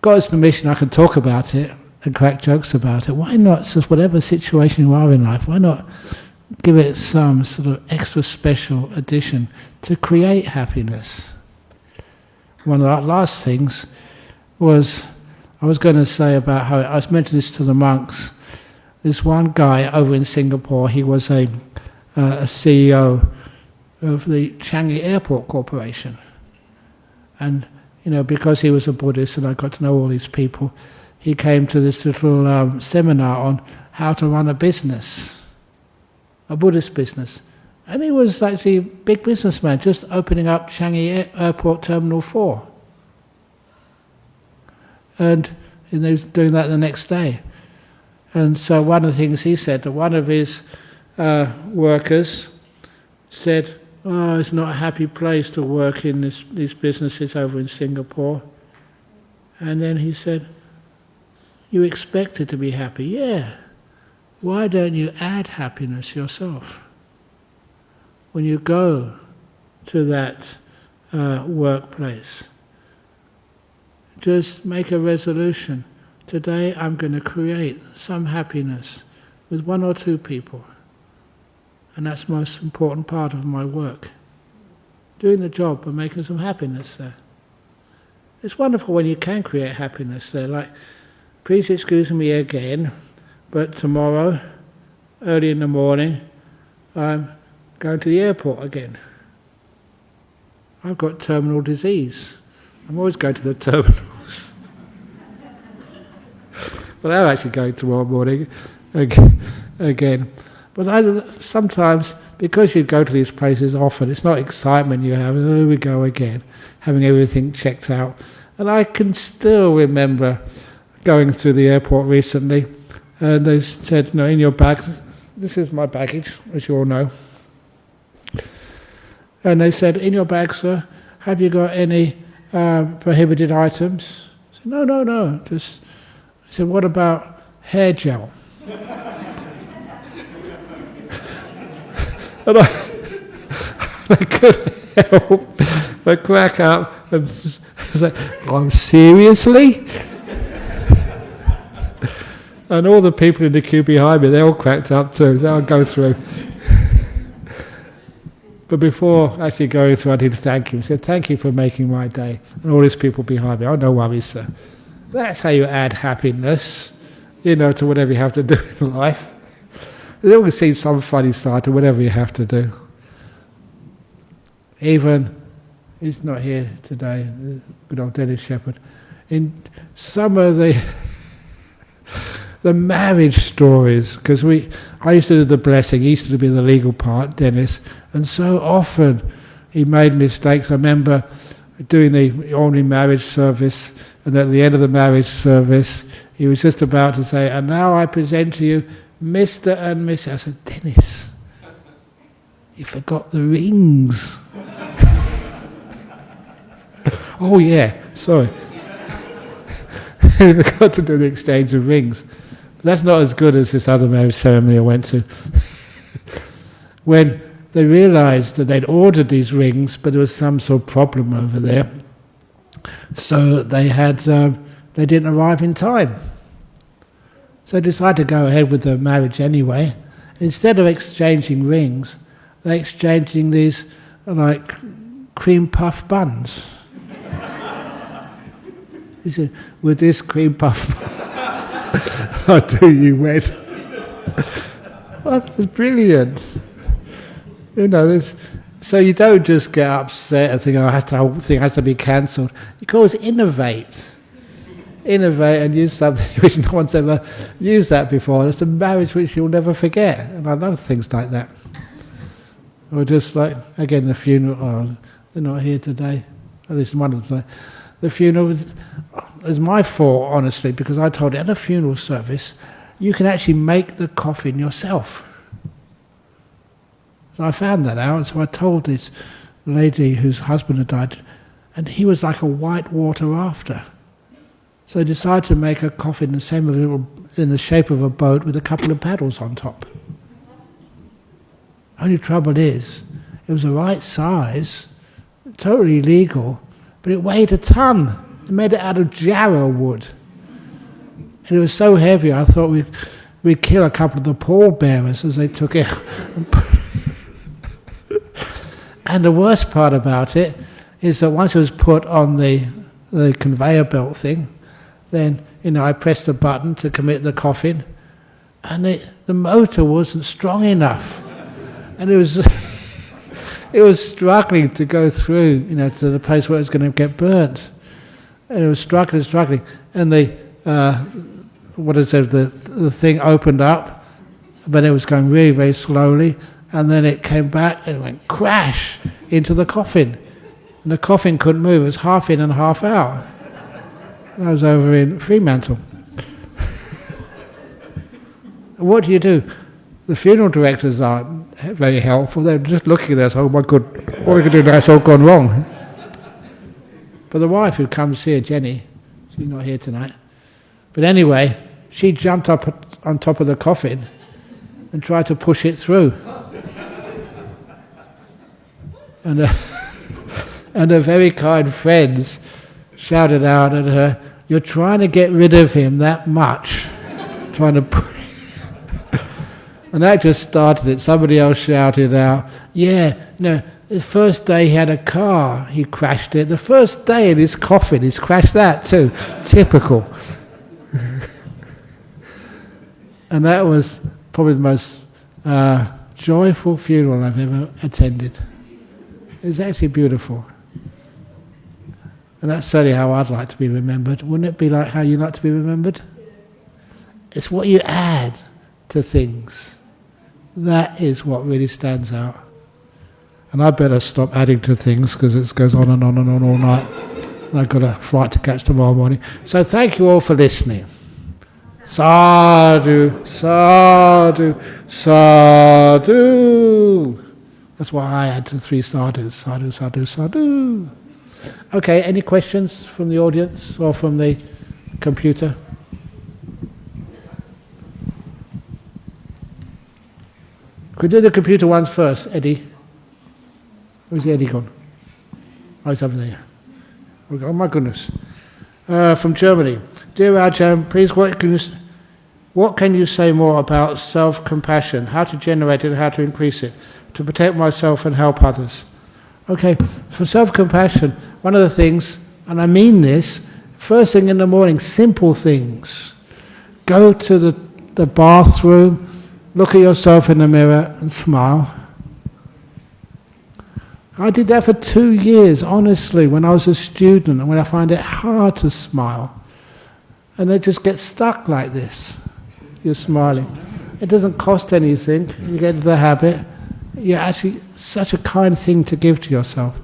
God's permission, I can talk about it and crack jokes about it. Why not, just whatever situation you are in life, why not give it some sort of extra special addition to create happiness? One of the last things was, I was going to say about how, I was mentioning this to the monks, this one guy over in Singapore, he was a CEO of the Changi Airport Corporation. And, because he was a Buddhist and I got to know all these people, he came to this little seminar on how to run a business, a Buddhist business. And he was actually a big businessman, just opening up Changi Airport Terminal 4. And he was doing that the next day. And so one of the things he said, that one of his workers said, "Oh, it's not a happy place to work in these businesses over in Singapore." And then he said, "You expected to be happy." "Yeah. Why don't you add happiness yourself? When you go to that workplace, just make a resolution. Today I'm going to create some happiness with one or two people. And that's the most important part of my work. Doing the job and making some happiness there." It's wonderful when you can create happiness there. Like, "Please excuse me again, but tomorrow, early in the morning, I'm going to the airport again. I've got terminal disease. I'm always going to the terminals." But I'm actually going tomorrow morning again. But sometimes, because you go to these places often, it's not excitement you have, "Oh, we go again," having everything checked out. And I can still remember going through the airport recently, and they said, "No, in your bag," this is my baggage, as you all know. And they said, "In your bag, sir, have you got any prohibited items?" I said, No. Just, I said, "What about hair gel?" And I couldn't help but crack up and say, "Oh, seriously?" And all the people in the queue behind me, they all cracked up too, so I'll go through. But before actually going through, I did thank him. I said, "Thank you for making my day." And all these people behind me, "Oh, no worries, sir." That's how you add happiness, to whatever you have to do in life. They always see some funny side to whatever you have to do. Even, he's not here today, good old Dennis Shepherd, in some of the marriage stories, because I used to do the blessing, he used to be the legal part, Dennis, and so often he made mistakes. I remember doing the ordinary marriage service, and at the end of the marriage service, he was just about to say, "And now I present to you Mr. and Mrs." I said, "Dennis, you forgot the rings." "Oh yeah, sorry." We forgot to do the exchange of rings. But that's not as good as this other marriage ceremony I went to. When they realised that they'd ordered these rings, but there was some sort of problem over there, so they didn't arrive in time. So they decided to go ahead with the marriage anyway. Instead of exchanging rings, they're exchanging these like cream puff buns. He said, "With this cream puff bun, I do you wed." That's brilliant. So you don't just get upset and think, "Oh, the whole thing has to be cancelled." You can always innovate and use something which no one's ever used that before. It's a marriage which you'll never forget. And I love things like that. Or just like, again, the funeral. Oh, they're not here today. At least one of them. The funeral, was my fault, honestly, because I told her at a funeral service, you can actually make the coffin yourself. So I found that out, so I told this lady whose husband had died, and he was like a white water rafter. So I decided to make a coffin in the shape of a boat with a couple of paddles on top. Only trouble is, it was the right size, totally legal, but it weighed a ton. It made it out of jarrah wood. And it was so heavy, I thought we'd kill a couple of the pallbearers as they took it. And the worst part about it is that once it was put on the conveyor belt thing, then I pressed the button to commit the coffin, and the motor wasn't strong enough, and it was struggling to go through, to the place where it was going to get burnt, and it was struggling, and the thing opened up, but it was going very, very slowly, and then it came back and it went crash into the coffin, and the coffin couldn't move. It was half in and half out. I was over in Fremantle. What do? The funeral directors aren't very helpful. They're just looking at us, oh my God, what are we going to do now? It's all gone wrong. But the wife who comes here, Jenny, she's not here tonight. But anyway, she jumped up on top of the coffin and tried to push it through. And her very kind friends shouted out at her, "You're trying to get rid of him that much." Trying to and that just started it. Somebody else shouted out, "Yeah, no, the first day he had a car, he crashed it. The first day in his coffin, he's crashed that too." Typical. And that was probably the most joyful funeral I've ever attended. It was actually beautiful. And that's certainly how I'd like to be remembered. Wouldn't it be like how you like to be remembered? It's what you add to things. That is what really stands out. And I better stop adding to things because it goes on and on and on all night. And I've got a flight to catch tomorrow morning. So thank you all for listening. Sadhu, sadhu, sadhu. That's why I add to 3 sadhus. Sadhu, sadhu, sadhu. Okay, any questions from the audience or from the computer? Could we do the computer ones first, Eddie? Where's Eddie gone? Oh, he's over there. Oh my goodness. From Germany. Dear Ajahn, please what can you say more about self-compassion, how to generate it and how to increase it, to protect myself and help others? Okay, for self-compassion, one of the things, and I mean this, first thing in the morning, simple things. Go to the bathroom, look at yourself in the mirror and smile. I did that for 2 years, honestly, when I was a student, and when I find it hard to smile. And it just gets stuck like this. You're smiling. It doesn't cost anything. You get into the habit. You're actually such a kind thing to give to yourself.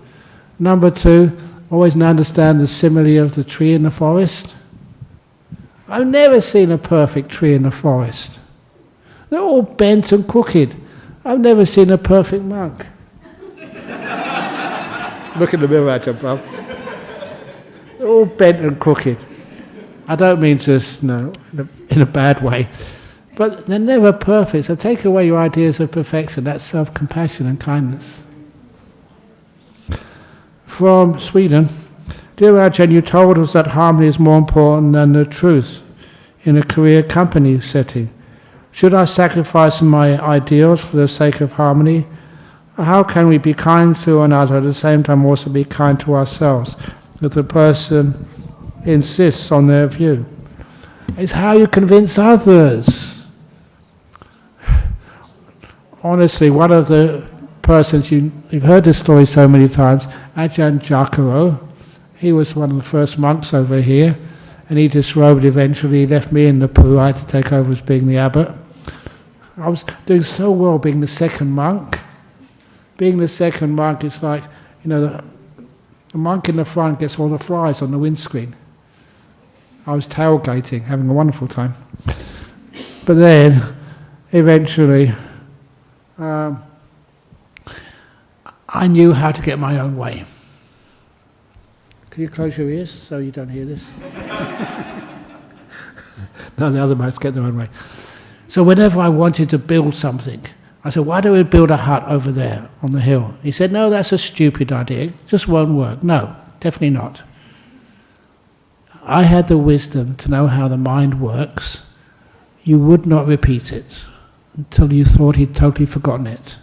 Number 2, always understand the simile of the tree in the forest. I've never seen a perfect tree in the forest. They're all bent and crooked. I've never seen a perfect monk. Look in the mirror, AjahnBrahm. They're all bent and crooked. I don't mean just, in a bad way. But they're never perfect. So take away your ideas of perfection. That's self-compassion and kindness. From Sweden. Dear Ajahn, you told us that harmony is more important than the truth in a career company setting. Should I sacrifice my ideals for the sake of harmony? How can we be kind to another at the same time also be kind to ourselves if the person insists on their view? It's how you convince others. Honestly, one of the persons, you've heard this story so many times, Ajahn Jakaro, he was one of the first monks over here, and he disrobed eventually. He left me in the poo. I had to take over as being the abbot. I was doing so well being the second monk. Being the second monk, it's like, the monk in the front gets all the flies on the windscreen. I was tailgating, having a wonderful time. But then, eventually, I knew how to get my own way. Can you close your ears so you don't hear this? No, the other must get their own way. So whenever I wanted to build something, I said, why don't we build a hut over there on the hill? He said, no, that's a stupid idea. It just won't work. No, definitely not. I had the wisdom to know how the mind works. You would not repeat it until you thought he'd totally forgotten it.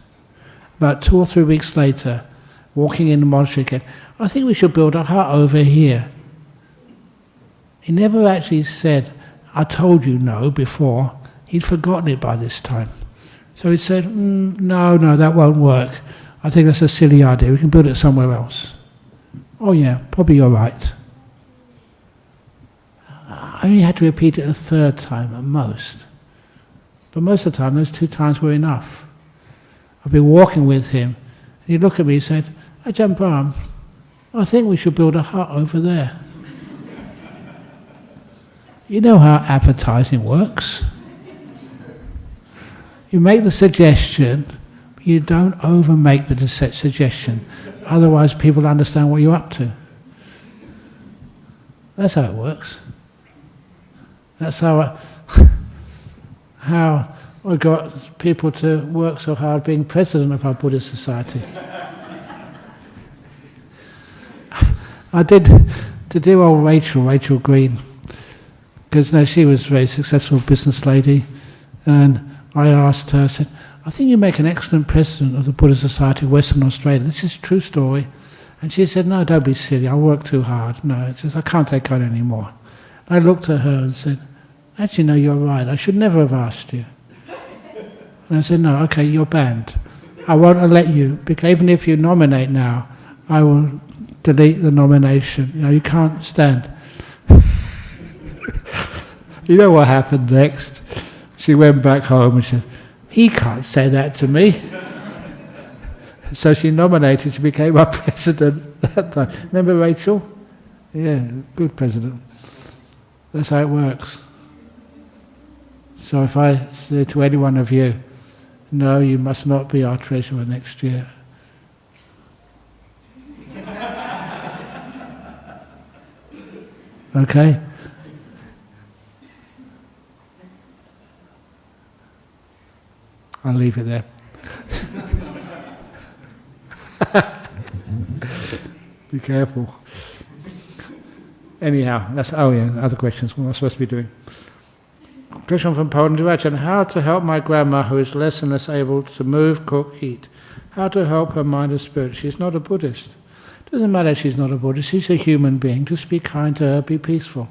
About 2 or 3 weeks later, walking in the monastery again, I think we should build a hut over here. He never actually said, I told you no before. He'd forgotten it by this time. So he said, no, that won't work. I think that's a silly idea. We can build it somewhere else. Oh yeah, probably you're right. I only had to repeat it a 3rd time at most. But most of the time, those 2 times were enough. I'd be walking with him, and he'd look at me and said, AjahnBrahm, I think we should build a hut over there. You know how advertising works. You make the suggestion, but you don't over-make the suggestion. Otherwise people understand what you're up to. That's how it works. That's how I got people to work so hard being president of our Buddhist society. I did to dear old Rachel Green, because she was a very successful business lady, and I asked her, I said, I think you make an excellent president of the Buddhist Society of Western Australia. This is a true story. And she said, no, don't be silly, I work too hard. No, it's just, I can't take on anymore. I looked at her and said, actually, no, you're right, I should never have asked you. And I said, no, okay, you're banned. I won't let you, because even if you nominate now, I will delete the nomination. You can't stand. You know what happened next? She went back home and said, he can't say that to me. So she nominated, she became our president that time. Remember Rachel? Yeah, good president. That's how it works. So if I say to any one of you, no, you must not be our treasurer next year. Okay? I'll leave it there. Be careful. Anyhow, that's, other questions. What am I supposed to be doing? Question from Poland to Ajahn. How to help my grandma who is less and less able to move, cook, eat? How to help her mind and spirit? She's not a Buddhist. Doesn't matter if she's not a Buddhist, she's a human being. Just be kind to her, be peaceful.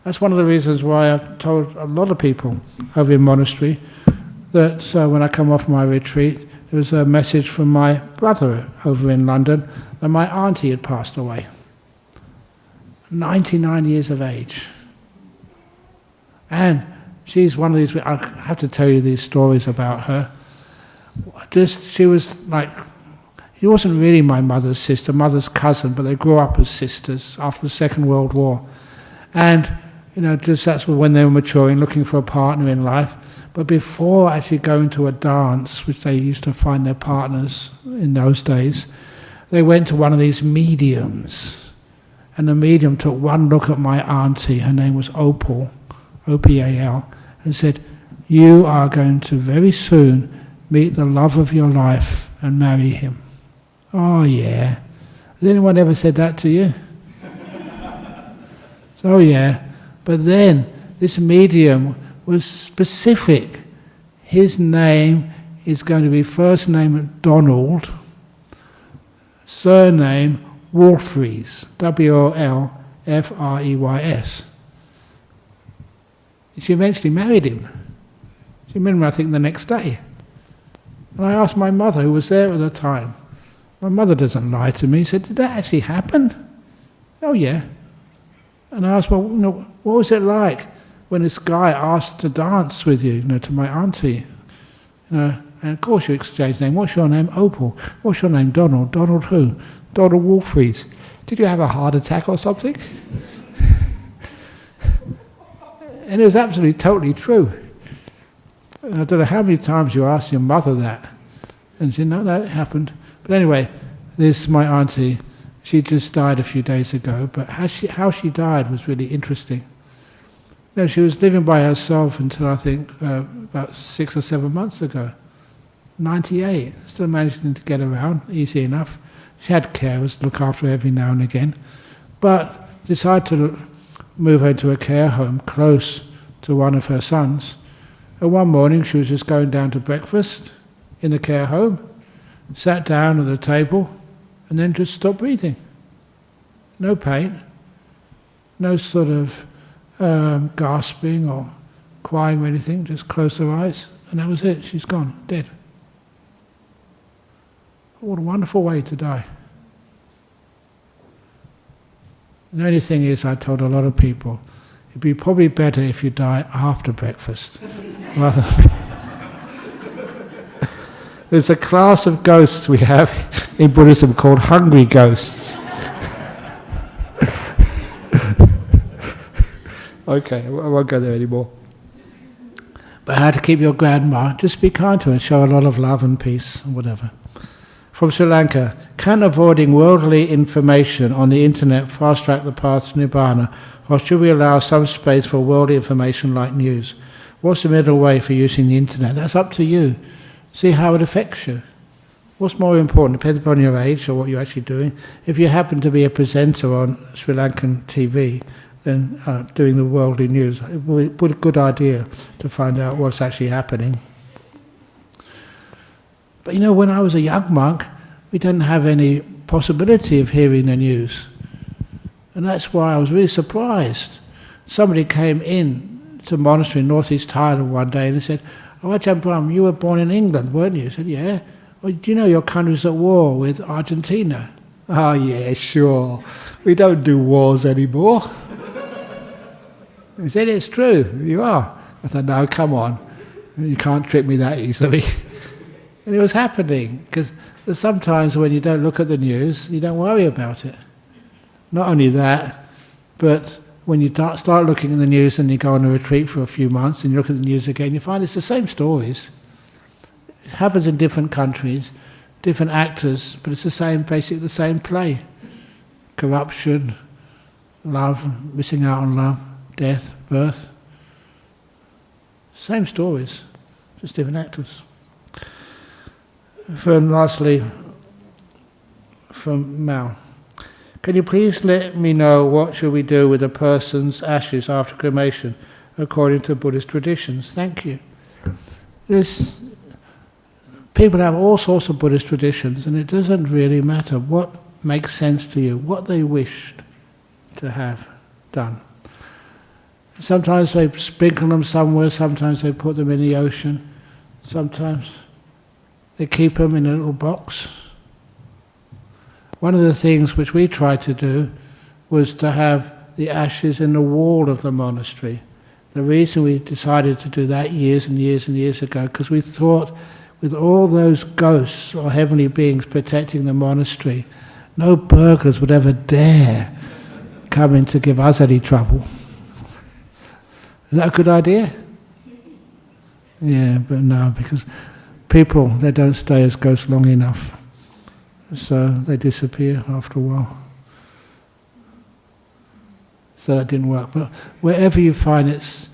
That's one of the reasons why I've told a lot of people over in monastery that when I come off my retreat, there was a message from my brother over in London that my auntie had passed away. 99 years of age. And she's one of these, I have to tell you these stories about her. She was like, she wasn't really my mother's sister, mother's cousin, but they grew up as sisters after the Second World War. And, just that's when they were maturing, looking for a partner in life. But before actually going to a dance, which they used to find their partners in those days, they went to one of these mediums. And the medium took one look at my auntie, her name was Opal, O-P-A-L, and said, you are going to very soon meet the love of your life and marry him. Oh yeah. Has anyone ever said that to you? Oh yeah. But then this medium was specific. His name is going to be first name Donald, surname Wolfreys, W-O-L-F-R-E-Y-S. She eventually married him. She married him, I think, the next day. And I asked my mother, who was there at the time. My mother doesn't lie to me. She said, did that actually happen? Oh yeah. And I asked, well, what was it like when this guy asked to dance with you, to my auntie? And of course you exchange name. What's your name? Opal. What's your name? Donald. Donald who? Donald Wolfreys. Did you have a heart attack or something? And it was absolutely, totally true. And I don't know how many times you asked your mother that. And she said, no, that happened. But anyway, this is my auntie. She just died a few days ago, but how she died was really interesting. You know, she was living by herself until I think about 6 or 7 months ago. 98, still managing to get around, easy enough. She had carers to look after her every now and again, but decided to move her into a care home close to one of her sons. And one morning she was just going down to breakfast in the care home, sat down at the table, and then just stopped breathing. No pain, no sort of gasping or crying or anything, just closed her eyes, and that was it, she's gone, dead. What a wonderful way to die. The only thing is, I told a lot of people, it'd be probably better if you die after breakfast. There's a class of ghosts we have in Buddhism called hungry ghosts. Okay, I won't go there anymore. But how to keep your grandma? Just be kind to her, show a lot of love and peace and whatever. From Sri Lanka, can avoiding worldly information on the internet fast-track the path to nirvana, or should we allow some space for worldly information like news? What's the middle way for using the internet? That's up to you. See how it affects you. What's more important, depends upon your age or what you're actually doing. If you happen to be a presenter on Sri Lankan TV, then doing the worldly news, it would be a good idea to find out what's actually happening. But you know, when I was a young monk, we didn't have any possibility of hearing the news. And that's why I was really surprised. Somebody came in to the monastery in northeast Thailand one day and they said, "Oh, AjahnBrahm, you were born in England, weren't you?" I said, "Yeah." "Well, do you know your country's at war with Argentina?" "Oh, yeah, sure. We don't do wars anymore." He said, "It's true, you are." I thought, "No, come on. You can't trick me that easily." And it was happening, because sometimes when you don't look at the news, you don't worry about it. Not only that, but when you start looking at the news and you go on a retreat for a few months and you look at the news again, you find it's the same stories. It happens in different countries, different actors, but it's the same, basically the same play. Corruption, love, missing out on love, death, birth. Same stories, just different actors. And lastly, from Mao. Can you please let me know what should we do with a person's ashes after cremation according to Buddhist traditions? Thank you. People have all sorts of Buddhist traditions, and it doesn't really matter what makes sense to you, what they wished to have done. Sometimes they sprinkle them somewhere, sometimes they put them in the ocean, sometimes they keep them in a little box. One of the things which we tried to do was to have the ashes in the wall of the monastery. The reason we decided to do that years and years and years ago, because we thought with all those ghosts or heavenly beings protecting the monastery, no burglars would ever dare come in to give us any trouble. Is that a good idea? Yeah, but no, because people, they don't stay as ghosts long enough. So they disappear after a while. So that didn't work. But wherever you find it,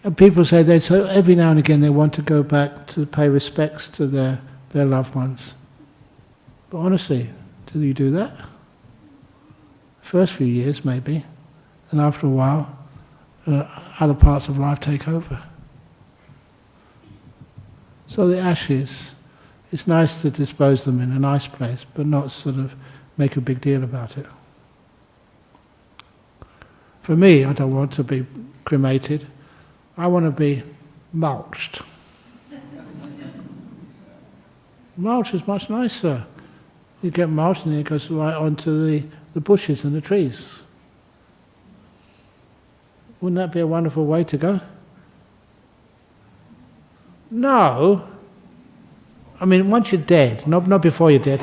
and people say so every now and again they want to go back to pay respects to their loved ones. But honestly, do you do that? First few years maybe, and after a while, other parts of life take over. So the ashes, it's nice to dispose them in a nice place, but not sort of make a big deal about it. For me, I don't want to be cremated. I want to be mulched. Mulch is much nicer. You get mulch and then it goes right onto the bushes and the trees. Wouldn't that be a wonderful way to go? No. I mean, once you're dead, not before you're dead.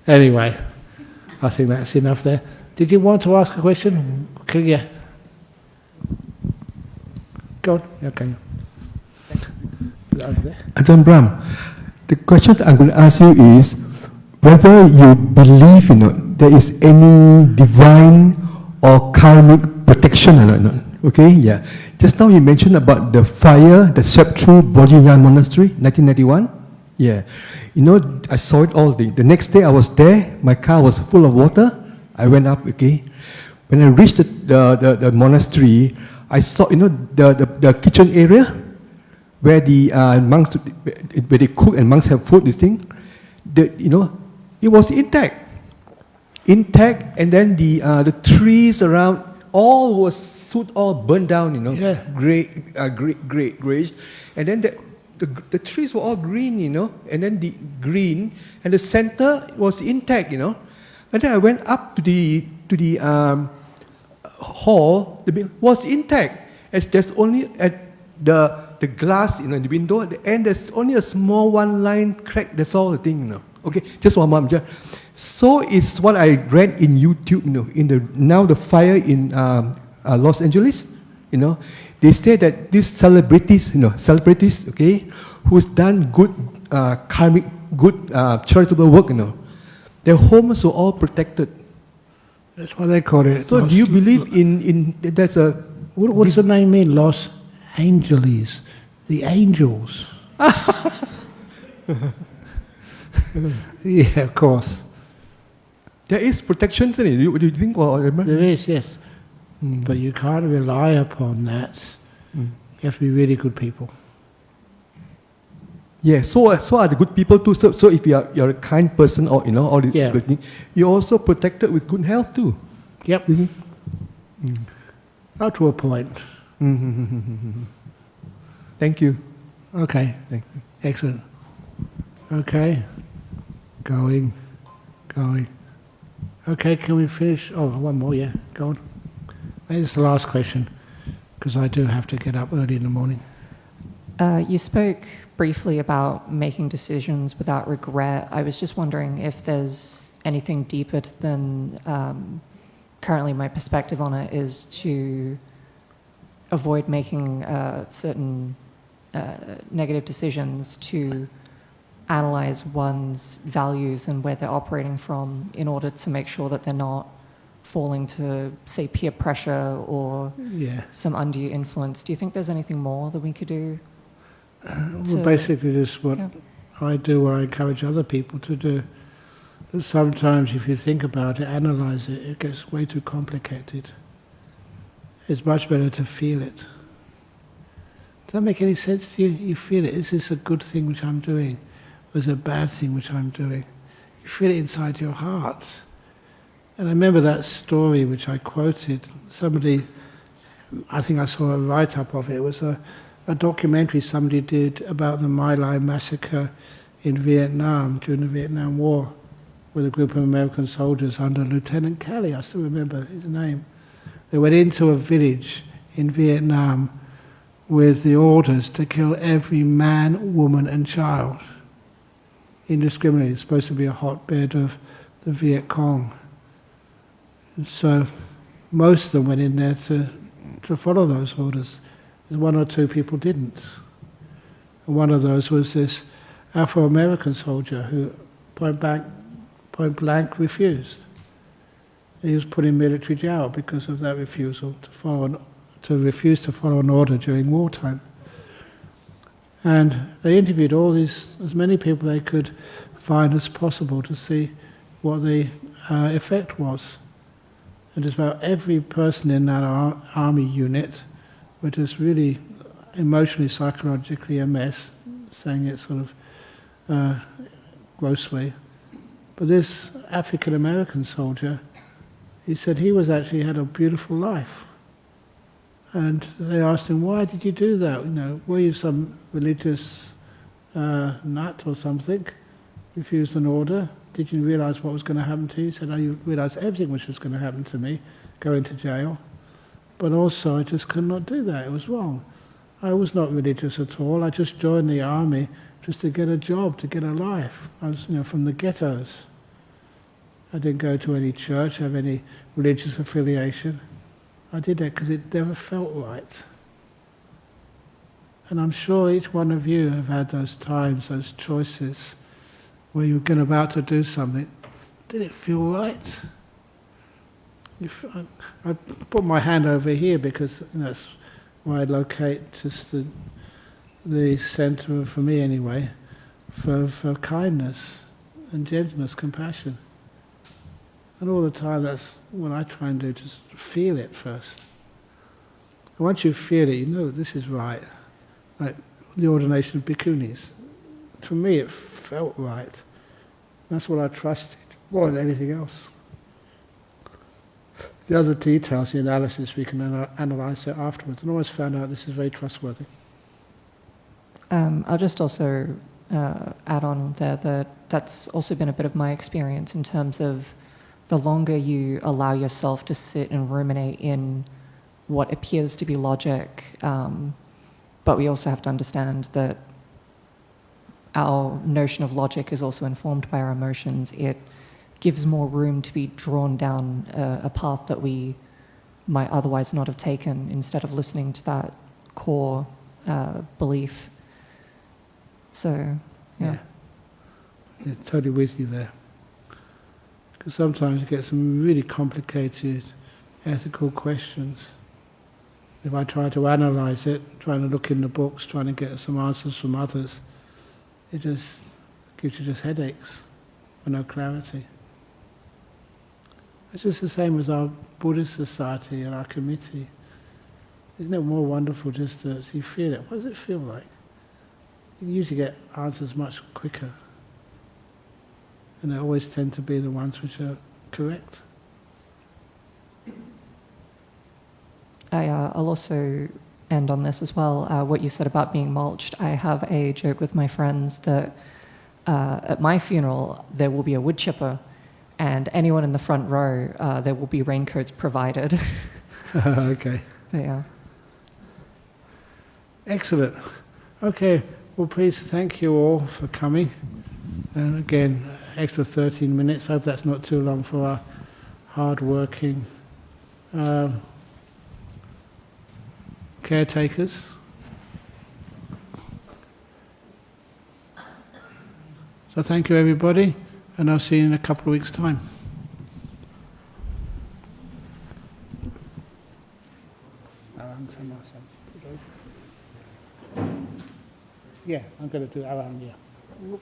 Anyway, I think that's enough there. Did you want to ask a question? Okay, yeah. Go on. Okay. AjahnBrahm, the question that I'm going to ask you is whether you believe, there is any divine or karmic protection or not. Okay, yeah. Just now you mentioned about the fire that swept through Bodhinyana Monastery, 1991. Yeah. I saw it all day. The next day I was there, my car was full of water. I went up, okay. When I reached the monastery, I saw, the kitchen area where the monks, where they cook and monks have food, this thing, it was intact. And then the trees around, all was all burned down, Yeah. grayish. And then the trees were all green, and then the green, and the center was intact, And then I went up to the hall, the building was intact. As there's only at the glass, the window at the end, there's only a small one line crack. That's all the thing, Okay, just one moment. So it's what I read in YouTube, now the fire in Los Angeles, they say that these celebrities, okay, who's done good karmic, good charitable work, their homes were all protected. That's what they call it. So do you believe in that's a... What's the name mean? Los Angeles. The angels. Yeah, of course. There is protection, isn't it? Do you think? There is, yes. But you can't rely upon that. You have to be really good people. Yeah, so are the good people too. So if you're a kind person, or all the good things, you're also protected with good health too. Yep. Up to a point. Thank you. Okay. Thank you. Excellent. Okay. Going. Okay, can we finish? Oh, one more, yeah. Go on. Maybe it's the last question, because I do have to get up early in the morning. You spoke briefly about making decisions without regret. I was just wondering if there's anything deeper than currently my perspective on it is to avoid making certain negative decisions, to analyze one's values and where they're operating from in order to make sure that they're not falling to, say, peer pressure or some undue influence. Do you think there's anything more that we could do? Well, basically this is what I do, or I encourage other people to do. But sometimes if you think about it, analyze it, it gets way too complicated. It's much better to feel it. Does that make any sense to you? You feel it. Is this a good thing which I'm doing? Or is it a bad thing which I'm doing? You feel it inside your heart. And I remember that story which I quoted. Somebody, I think I saw a write-up of it. It was a documentary somebody did about the My Lai massacre in Vietnam during the Vietnam War, with a group of American soldiers under Lieutenant Kelly. I still remember his name. They went into a village in Vietnam with the orders to kill every man, woman and child, indiscriminately. It's supposed to be a hotbed of the Viet Cong. And so most of them went in there to follow those orders. One or two people didn't. And one of those was this Afro-American soldier who point blank refused. He was put in military jail because of that refusal to refuse to follow an order during wartime. And they interviewed as many people they could find as possible to see what the effect was. And just about every person in that army unit were just really emotionally, psychologically a mess, saying it sort of grossly. But this African American soldier, he said he actually had a beautiful life. And they asked him, why did you do that? Were you some religious nut or something? Refused an order? Did you realize what was going to happen to you? He said, I realized everything which was going to happen to me, going to jail. But also I just could not do that. It was wrong. I was not religious at all. I just joined the army just to get a job, to get a life. I was, from the ghettos. I didn't go to any church, have any religious affiliation. I did that because it never felt right. And I'm sure each one of you have had those times, those choices, where you're about to do something. Did it feel right? I put my hand over here because that's where I locate just the center, for me anyway, for kindness and gentleness, compassion. And all the time that's what I try and do, just feel it first. And once you feel it, you know this is right. Like the ordination of bhikkhunis. For me it felt right. That's what I trusted more than anything else. The other details, the analysis, we can analyse it afterwards. And always found out this is very trustworthy. I'll just also add on there that that's also been a bit of my experience in terms of the longer you allow yourself to sit and ruminate in what appears to be logic, but we also have to understand that our notion of logic is also informed by our emotions. It gives more room to be drawn down a path that we might otherwise not have taken instead of listening to that core belief. So, yeah. Yeah, totally with you there. Because sometimes you get some really complicated ethical questions. If I try to analyse it, trying to look in the books, trying to get some answers from others, it just gives you just headaches and no clarity. It's just the same as our Buddhist society and our committee. Isn't it more wonderful just to see, feel it? What does it feel like? You usually get answers much quicker. And they always tend to be the ones which are correct. I'll also end on this as well. What you said about being mulched. I have a joke with my friends that at my funeral there will be a wood chipper, and anyone in the front row there will be raincoats provided. Okay. But yeah. Excellent. Okay. Well, please thank you all for coming. And again, extra 13 minutes. Hope that's not too long for our hard-working caretakers. So thank you, everybody, and I'll see you in a couple of weeks' time. Yeah, I'm going to do Arahato, yeah.